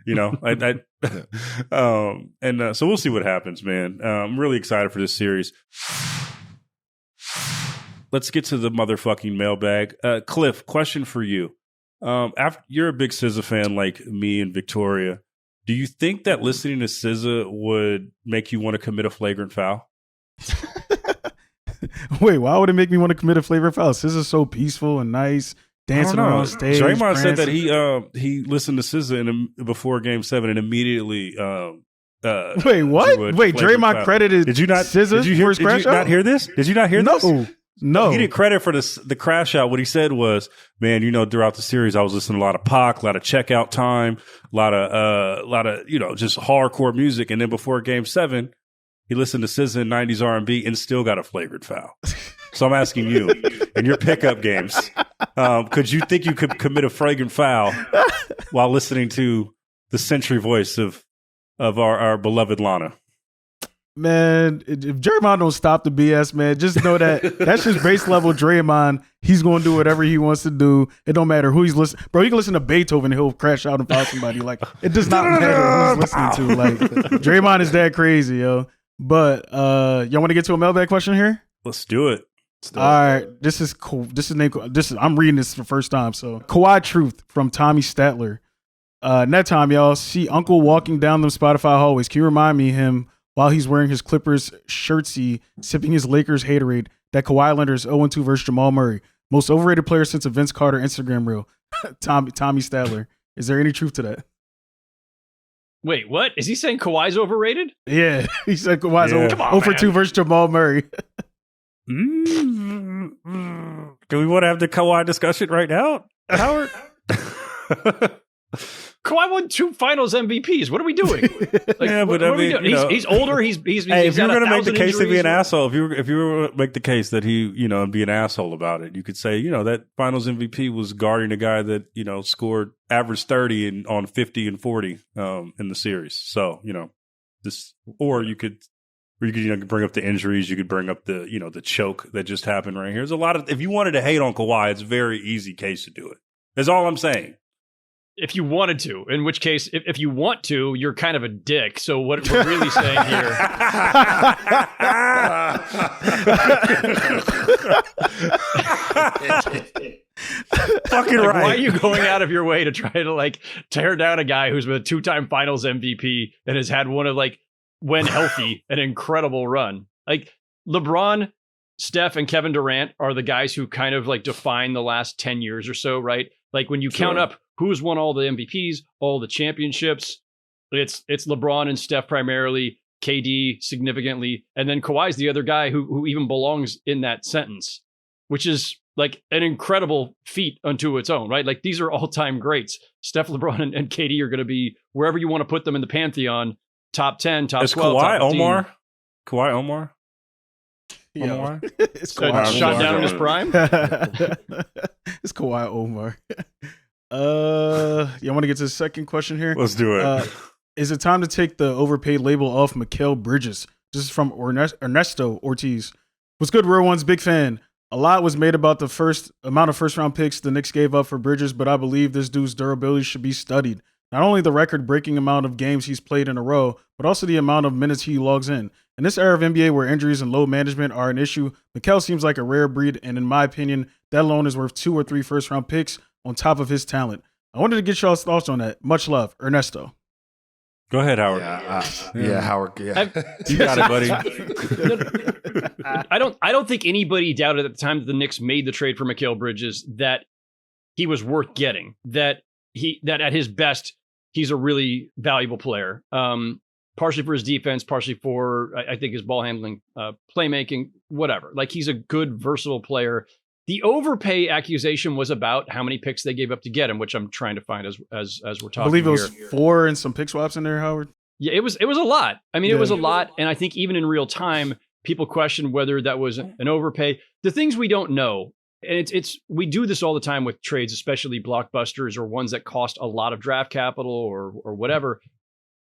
You know, so we'll see what happens, man. I'm really excited for this series. Let's get to the motherfucking mailbag. Cliff, question for you. After you're a big SZA fan like me and Victoria, do you think that listening to SZA would make you want to commit a flagrant foul? Wait, why would it make me want to commit a flagrant foul? SZA's so peaceful and nice, dancing around stage. Draymond said that prancing. he listened to SZA before Game 7 and immediately. Wait, what? Wait, Draymond foul. credited Did you not? SZA Did you for his crash out? not hear this? Did you not hear this? No. He didn't credit for the crash out. What he said was, man, throughout the series, I was listening to a lot of Pac, a lot of checkout time, a lot of just hardcore music. And then before Game 7, he listened to SZA and 90s R&B and still got a flagrant foul. So I'm asking you, in your pickup games, could you think you could commit a flagrant foul while listening to the century voice of our beloved Lana? Man, if Draymond don't stop the BS, man, just know that that's just base level Draymond. He's going to do whatever he wants to do. It don't matter who he's listening. Bro, you can listen to Beethoven and he'll crash out and foul somebody. Like, it does not matter who he's listening to. Like, Draymond is that crazy, yo. But y'all want to get to a mailbag question here? Let's do it. All right, this is cool. I'm reading this for the first time. So, Kawhi Truth from Tommy Statler. That time, y'all see Uncle walking down them Spotify hallways. Can you remind me him while he's wearing his Clippers shirtsy, sipping his Lakers haterade, that Kawhi Leonard is 0-2 versus Jamal Murray, most overrated player since a Vince Carter Instagram reel? Tommy Statler. Is there any truth to that? Wait, what? Is he saying Kawhi's overrated? Yeah, he said Kawhi's 0-2 versus Jamal Murray. Do we want to have the Kawhi discussion right now, Howard? Kawhi won 2 Finals MVPs. What are we doing? Like, yeah, but what are we doing? He's older. He's hey, if you're going to make the case to be an injuries. asshole, if you were to make the case that he, be an asshole about it, you could say, that Finals MVP was guarding a guy that, scored average 30 on 50 and 40 in the series. So, this, or you could bring up the injuries. You could bring up the, the choke that just happened right here. There's a lot of, if you wanted to hate on Kawhi, it's a very easy case to do it. That's all I'm saying. If you wanted to, in which case, if you want to, you're kind of a dick. So what we're really saying here. Fucking like, right. Why are you going out of your way to try to tear down a guy who's been a 2-time Finals MVP and has had one of when healthy, an incredible run? Like LeBron, Steph, and Kevin Durant are the guys who kind of define the last 10 years or so, right? Like when you count up who's won all the MVPs, all the championships, it's LeBron and Steph primarily, KD significantly, and then Kawhi's the other guy who even belongs in that sentence, which is an incredible feat unto its own, right? These are all-time greats. Steph, LeBron, and KD are going to be wherever you want to put them in the pantheon, top 10, top 12, Kawhi top 15. Kawhi Omar? Yo, it's Kawhi shot Omar. down in his prime? It's Kawhi Omar. You want to get to the second question here? Let's do it. Is it time to take the overpaid label off Mikal Bridges? This is from Ernesto Ortiz. What's good, Real Ones? Big fan. A lot was made about the amount of first-round picks the Knicks gave up for Bridges, but I believe this dude's durability should be studied. Not only the record-breaking amount of games he's played in a row, but also the amount of minutes he logs in. In this era of NBA where injuries and load management are an issue, Mikal seems like a rare breed, and in my opinion, that alone is worth 2 or 3 first-round picks on top of his talent. I wanted to get y'all's thoughts on that. Much love, Ernesto. Go ahead, Howard. Yeah, Howard. Yeah. You got it, buddy. I don't think anybody doubted at the time that the Knicks made the trade for Mikal Bridges that he was worth getting. That at his best, he's a really valuable player. Partially for his defense, partially for I think his ball handling, playmaking, whatever. He's a good, versatile player. The overpay accusation was about how many picks they gave up to get him, which I'm trying to find as we're talking. I believe it was here. 4 and some pick swaps in there, Howard. Yeah, it was a lot. I mean, it was a lot, and I think even in real time, people question whether that was an overpay. The things we don't know and it's we do this all the time with trades, especially blockbusters or ones that cost a lot of draft capital or whatever.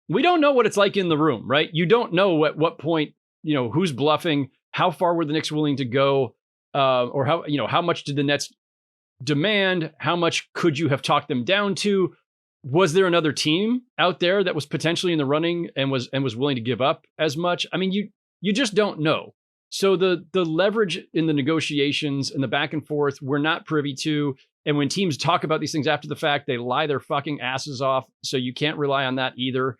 We don't know what it's like in the room, right? You don't know at what point, who's bluffing, how far were the Knicks willing to go, or how much did the Nets demand? How much could you have talked them down to? Was there another team out there that was potentially in the running and was willing to give up as much? I mean, you just don't know. So the leverage in the negotiations and the back and forth, we're not privy to. And when teams talk about these things after the fact, they lie their fucking asses off. So you can't rely on that either.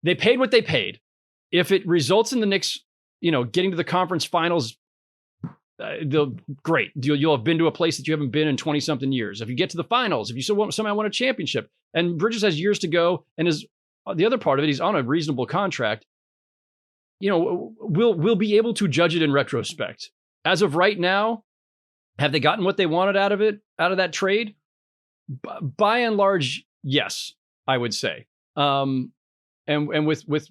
They paid what they paid. If it results in the Knicks, getting to the conference finals, great. You'll have been to a place that you haven't been in 20 something years. If you get to the finals, if you somehow won a championship, and Bridges has years to go, and is the other part of it, he's on a reasonable contract. We'll be able to judge it in retrospect. As of right now, have they gotten what they wanted out of that trade? By and large, yes, I would say. And with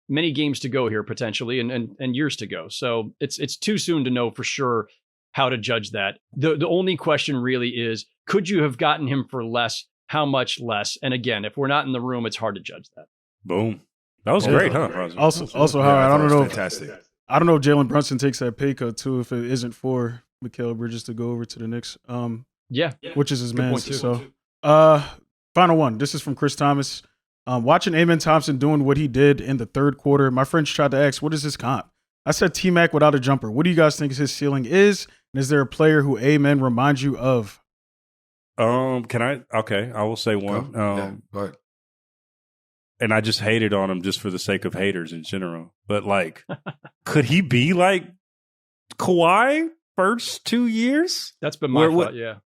many games to go here potentially and years to go. So it's too soon to know for sure how to judge that. The only question really is, could you have gotten him for less? How much less? And again, if we're not in the room, it's hard to judge that. Boom. That was great, huh? Roger? Also, Howard, I don't know. Fantastic. I don't know if Jalen Brunson takes that pay cut too if it isn't for Mikal Bridges to go over to the Knicks. Which is his man. So, final one. This is from Chris Thomas. Watching Amen Thompson doing what he did in the third quarter, my friends tried to ask, what is his comp? I said T-Mac without a jumper. What do you guys think his ceiling is? And is there a player who Amen reminds you of? Can I? Okay, I will say one. Go ahead. And I just hated on him just for the sake of haters in general. But could he be like Kawhi first 2 years? That's been my thought, yeah.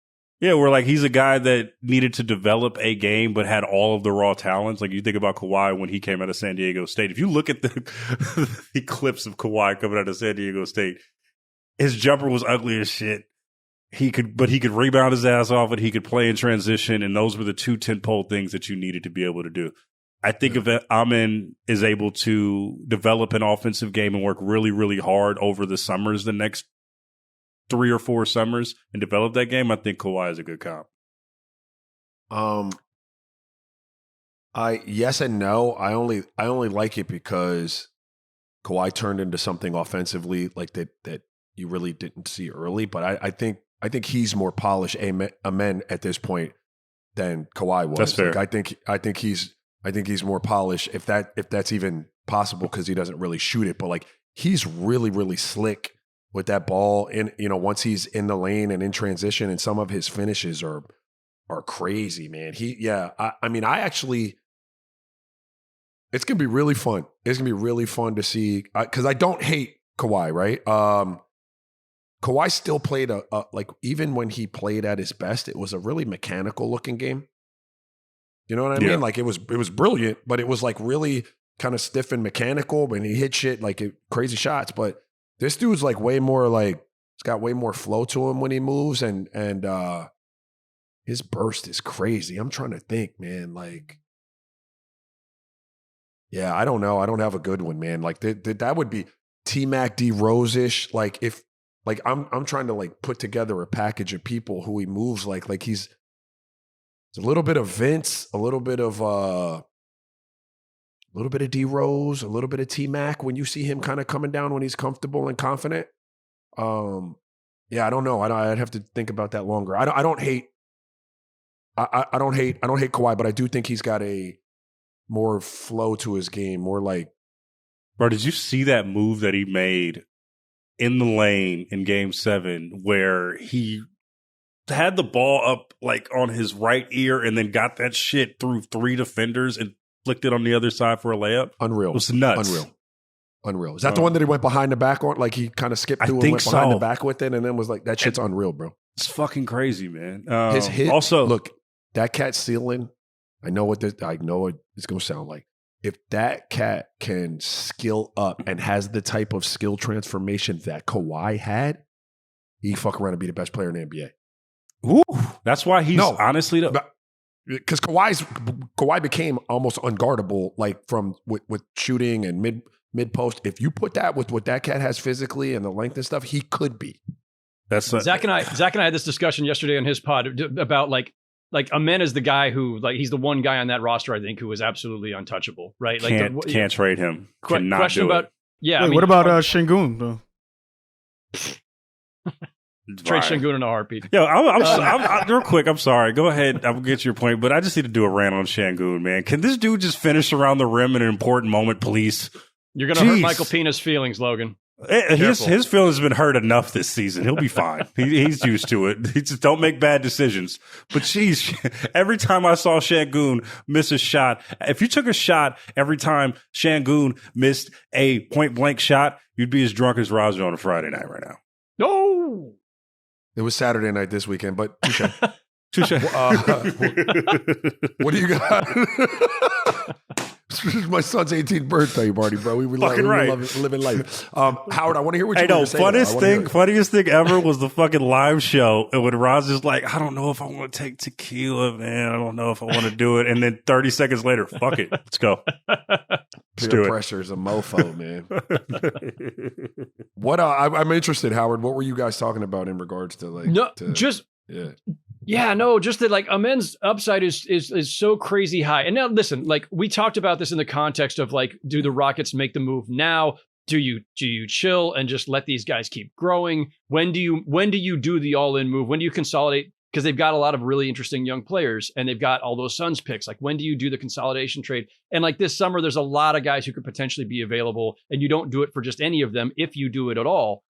Yeah, where he's a guy that needed to develop a game but had all of the raw talents. Like you think about Kawhi when he came out of San Diego State. If you look at the clips of Kawhi coming out of San Diego State, his jumper was ugly as shit. He could rebound his ass off it. He could play in transition, and those were the two tentpole things that you needed to be able to do. I think if Amen is able to develop an offensive game and work really, really hard over the summers, the next 3 or 4 summers, and develop that game, I think Kawhi is a good comp. Yes and no. I only like it because Kawhi turned into something offensively that you really didn't see early. But I think he's more polished Amen at this point than Kawhi was. That's fair. I think he's more polished if that's even possible because he doesn't really shoot it. But he's really, really slick with that ball, and once he's in the lane and in transition, and some of his finishes are crazy, man. I actually, it's gonna be really fun. It's gonna be really fun to see because I don't hate Kawhi, right? Kawhi still played even when he played at his best, it was a really mechanical looking game. You know what I mean? It was brilliant, but it was really kind of stiff and mechanical. When he hit shit crazy shots, but this dude's way more he's got way more flow to him when he moves, and his burst is crazy. I'm trying to think, man. I don't know. I don't have a good one, man. That would be T-Mac D Rose-ish. I'm trying to put together a package of people who he moves he's a little bit of Vince, a little bit of D Rose, a little bit of T-Mac when you see him kind of coming down when he's comfortable and confident. I don't know. I'd have to think about that longer. I don't hate Kawhi, but I do think he's got a more flow to his game, more Bro, did you see that move that he made in the lane in Game 7 where he had the ball up on his right ear and then got that shit through 3 defenders and flicked it on the other side for a layup? Unreal. It was nuts. Unreal. Is that the one that he went behind the back on? He kind of skipped through and went behind the back with it and then was that shit's unreal, bro. It's fucking crazy, man. His hit. Also, look, that cat ceiling, I know what it's going to sound like. If that cat can skill up and has the type of skill transformation that Kawhi had, he fuck around and be the best player in the NBA. Ooh, that's why he's honestly because Kawhi became almost unguardable, from with shooting and mid-post. If you put that with what that cat has physically and the length and stuff, he could be. That's Zach and I had this discussion yesterday on his pod about like Amen is the guy who, like, he's the one guy on that roster, I think, who is absolutely untouchable, right? Like can't trade him. Cannot question do about it. Yeah. Wait, I mean, what about Şengün though? Trade Şengün in a heartbeat. Yo, I'm real quick. I'm sorry. Go ahead. I'll get your point, but I just need to do a rant on Şengün, man. Can this dude just finish around the rim in an important moment, please? You're gonna hurt Michael Pina's feelings, Logan. His feelings have been hurt enough this season. He'll be fine. He's used to it. He just don't make bad decisions. But geez, every time I saw Şengün miss a shot, if you took a shot every time Şengün missed a point blank shot, you'd be as drunk as Raja on a Friday night right now. No. It was Saturday night this weekend, but touche. Touche. What do you got? This is my son's 18th birthday party, bro. We were living life. Howard, I want to hear what you want to say. Funniest thing ever was the fucking live show. And when Roz is like, I don't know if I want to take tequila, man. I don't know if I want to do it. And then 30 seconds later, fuck it. Let's go. Peer pressure is a mofo, man. What? I'm interested, Howard. What were you guys talking about in regards to just that, like, Amen's upside is so crazy high. And now listen, like, we talked about this in the context of, like, do the Rockets make the move now? Do you chill and just let these guys keep growing? When do you do the all-in move? When do you consolidate? Because they've got a lot of really interesting young players and they've got all those Suns picks. Like, when do you do the consolidation trade? And like this summer, there's a lot of guys who could potentially be available, and you don't do it for just any of them if you do it at all.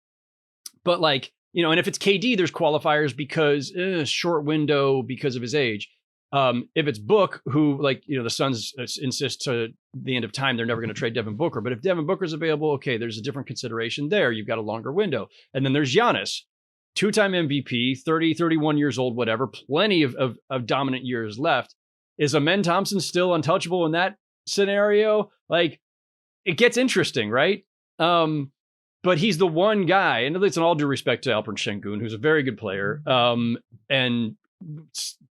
But, like, you know, and if it's KD, there's qualifiers because short window because of his age. If it's Book, who, like, you know, the Suns insist to the end of time they're never going to trade Devin Booker. But if Devin Booker's available, okay, there's a different consideration there. You've got a longer window. And then there's Giannis, two-time MVP, 30, 31 years old, whatever, plenty of dominant years left. Is Amen Thompson still untouchable in that scenario? Like, it gets interesting, right? But he's the one guy, and it's in all due respect to Alperen Şengün, who's a very good player, and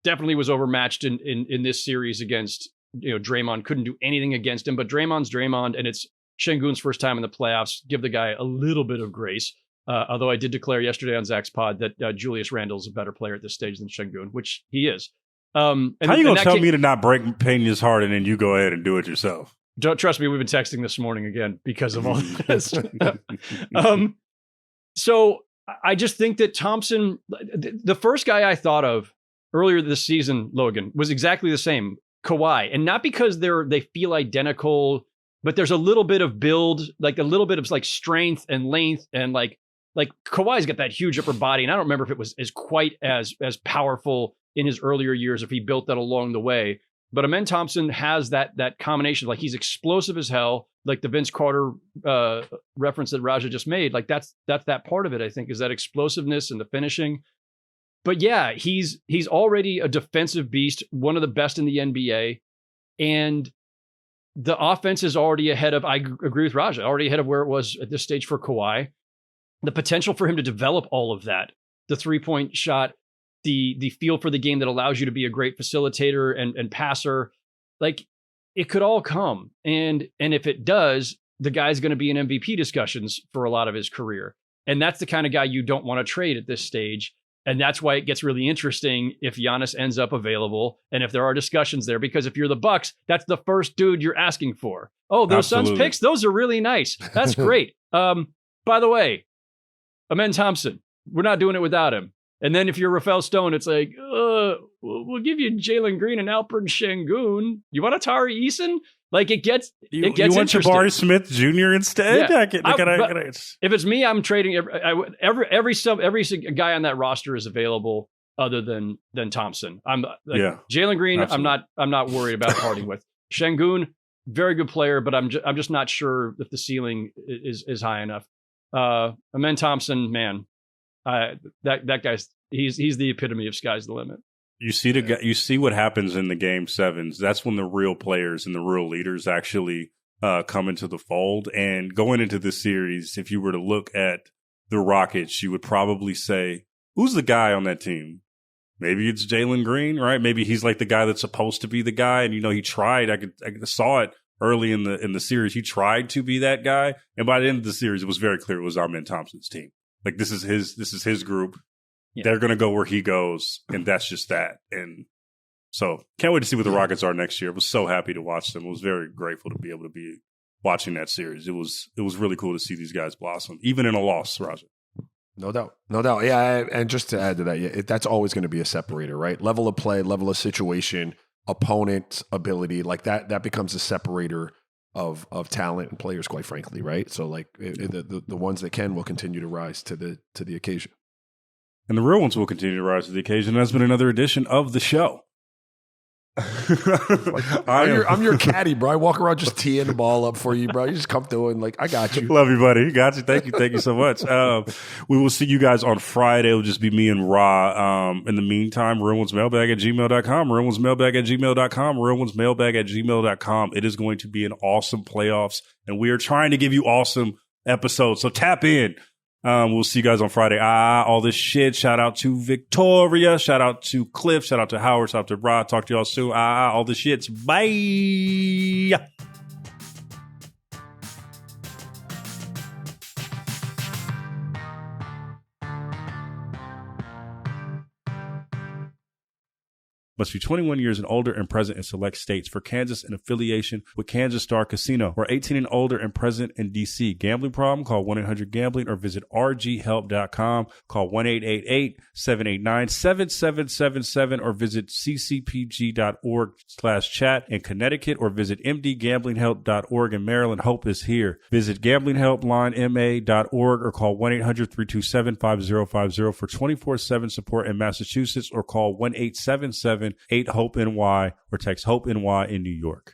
definitely was overmatched in this series against, you know, Draymond. Couldn't do anything against him, but Draymond's Draymond, and it's Şengün's first time in the playoffs. Give the guy a little bit of grace. Although I did declare yesterday on Zach's pod that Julius Randle's a better player at this stage than Şengün, which he is. How you gonna tell me to not break Pena's heart and then you go ahead and do it yourself? Don't trust me. We've been texting this morning again because of all this. So I just think that Thompson, the first guy I thought of earlier this season, Logan, was exactly the same, Kawhi, and not because they feel identical, but there's a little bit of build, like a little bit of like strength and length, and like Kawhi's got that huge upper body, and I don't remember if it was quite as powerful in his earlier years, if he built that along the way. But Amen Thompson has that combination. Like, he's explosive as hell, like the Vince Carter reference that Raja just made. Like, that's that part of it, I think, is that explosiveness and the finishing. But yeah, he's already a defensive beast, one of the best in the NBA, and the offense is already ahead of, I agree with Raja, already ahead of where it was at this stage for Kawhi. The potential for him to develop all of that, the 3-point shot, the feel for the game that allows you to be a great facilitator and passer, like, it could all come. And if it does, the guy's going to be in MVP discussions for a lot of his career. And that's the kind of guy you don't want to trade at this stage. And that's why it gets really interesting if Giannis ends up available and if there are discussions there, because if you're the Bucks, that's the first dude you're asking for. Oh, those Suns picks, those are really nice. That's great. By the way, Amen Thompson, we're not doing it without him. And then if you're Rafael Stone, it's like, we'll give you Jalen Green and Alperen Şengün. You want Atari Eason? Like, it gets you want Jabari Smith Jr. instead? Yeah. If it's me, I'm trading every guy on that roster is available other than Thompson. Jalen Green, absolutely. I'm not worried about parting with. Şengün, very good player, but I'm just not sure if the ceiling is high enough. Amen Thompson, man. That guy's he's the epitome of sky's the limit. You see what happens in the game sevens. That's when the real players and the real leaders actually come into the fold. And going into this series, if you were to look at the Rockets, you would probably say, who's the guy on that team? Maybe it's Jalen Green, right? Maybe he's like the guy that's supposed to be the guy. And, you know, he tried. I saw it early in the series, he tried to be that guy. And by the end of the series, it was very clear it was Amen Thompson's team. Like, this is his group. Yeah. They're going to go where he goes, and that's just that. And so can't wait to see what the Rockets are next year. I was so happy to watch them. I was very grateful to be able to be watching that series. It was really cool to see these guys blossom, even in a loss, Roger. No doubt. Yeah, and just to add to that, that's always going to be a separator, right? Level of play, level of situation, opponent ability, like that becomes a separator of talent and players, quite frankly, right? So like the ones that can will continue to rise to the occasion. And the real ones will continue to rise to the occasion. That's been another edition of the show. I'm your caddy, bro. I walk around just teeing the ball up for you, bro. You just come through and I got you. Love you, buddy. Got you. Thank you so much. We will see you guys on Friday. It'll just be me and Ra. In the meantime, realonesmailbag@gmail.com, realonesmailbag@gmail.com, realonesmailbag@gmail.com. It is going to be an awesome playoffs, and we are trying to give you awesome episodes. So tap in. We'll see you guys on Friday. All this shit. Shout out to Victoria. Shout out to Cliff. Shout out to Howard. Shout out to Rod. Talk to y'all soon. All the shits. Bye. Must be 21 years and older and present in select states. For Kansas, in affiliation with Kansas Star Casino. Or 18 and older and present in D.C. Gambling problem? Call 1-800-GAMBLING or visit rghelp.com. Call 1-888-789-7777 or visit ccpg.org/chat in Connecticut or visit mdgamblinghelp.org in Maryland. Hope is here. Visit gamblinghelplinema.org or call 1-800-327-5050 for 24/7 support in Massachusetts or call 1-877-8-HOPE-NY or text HOPE-NY in New York.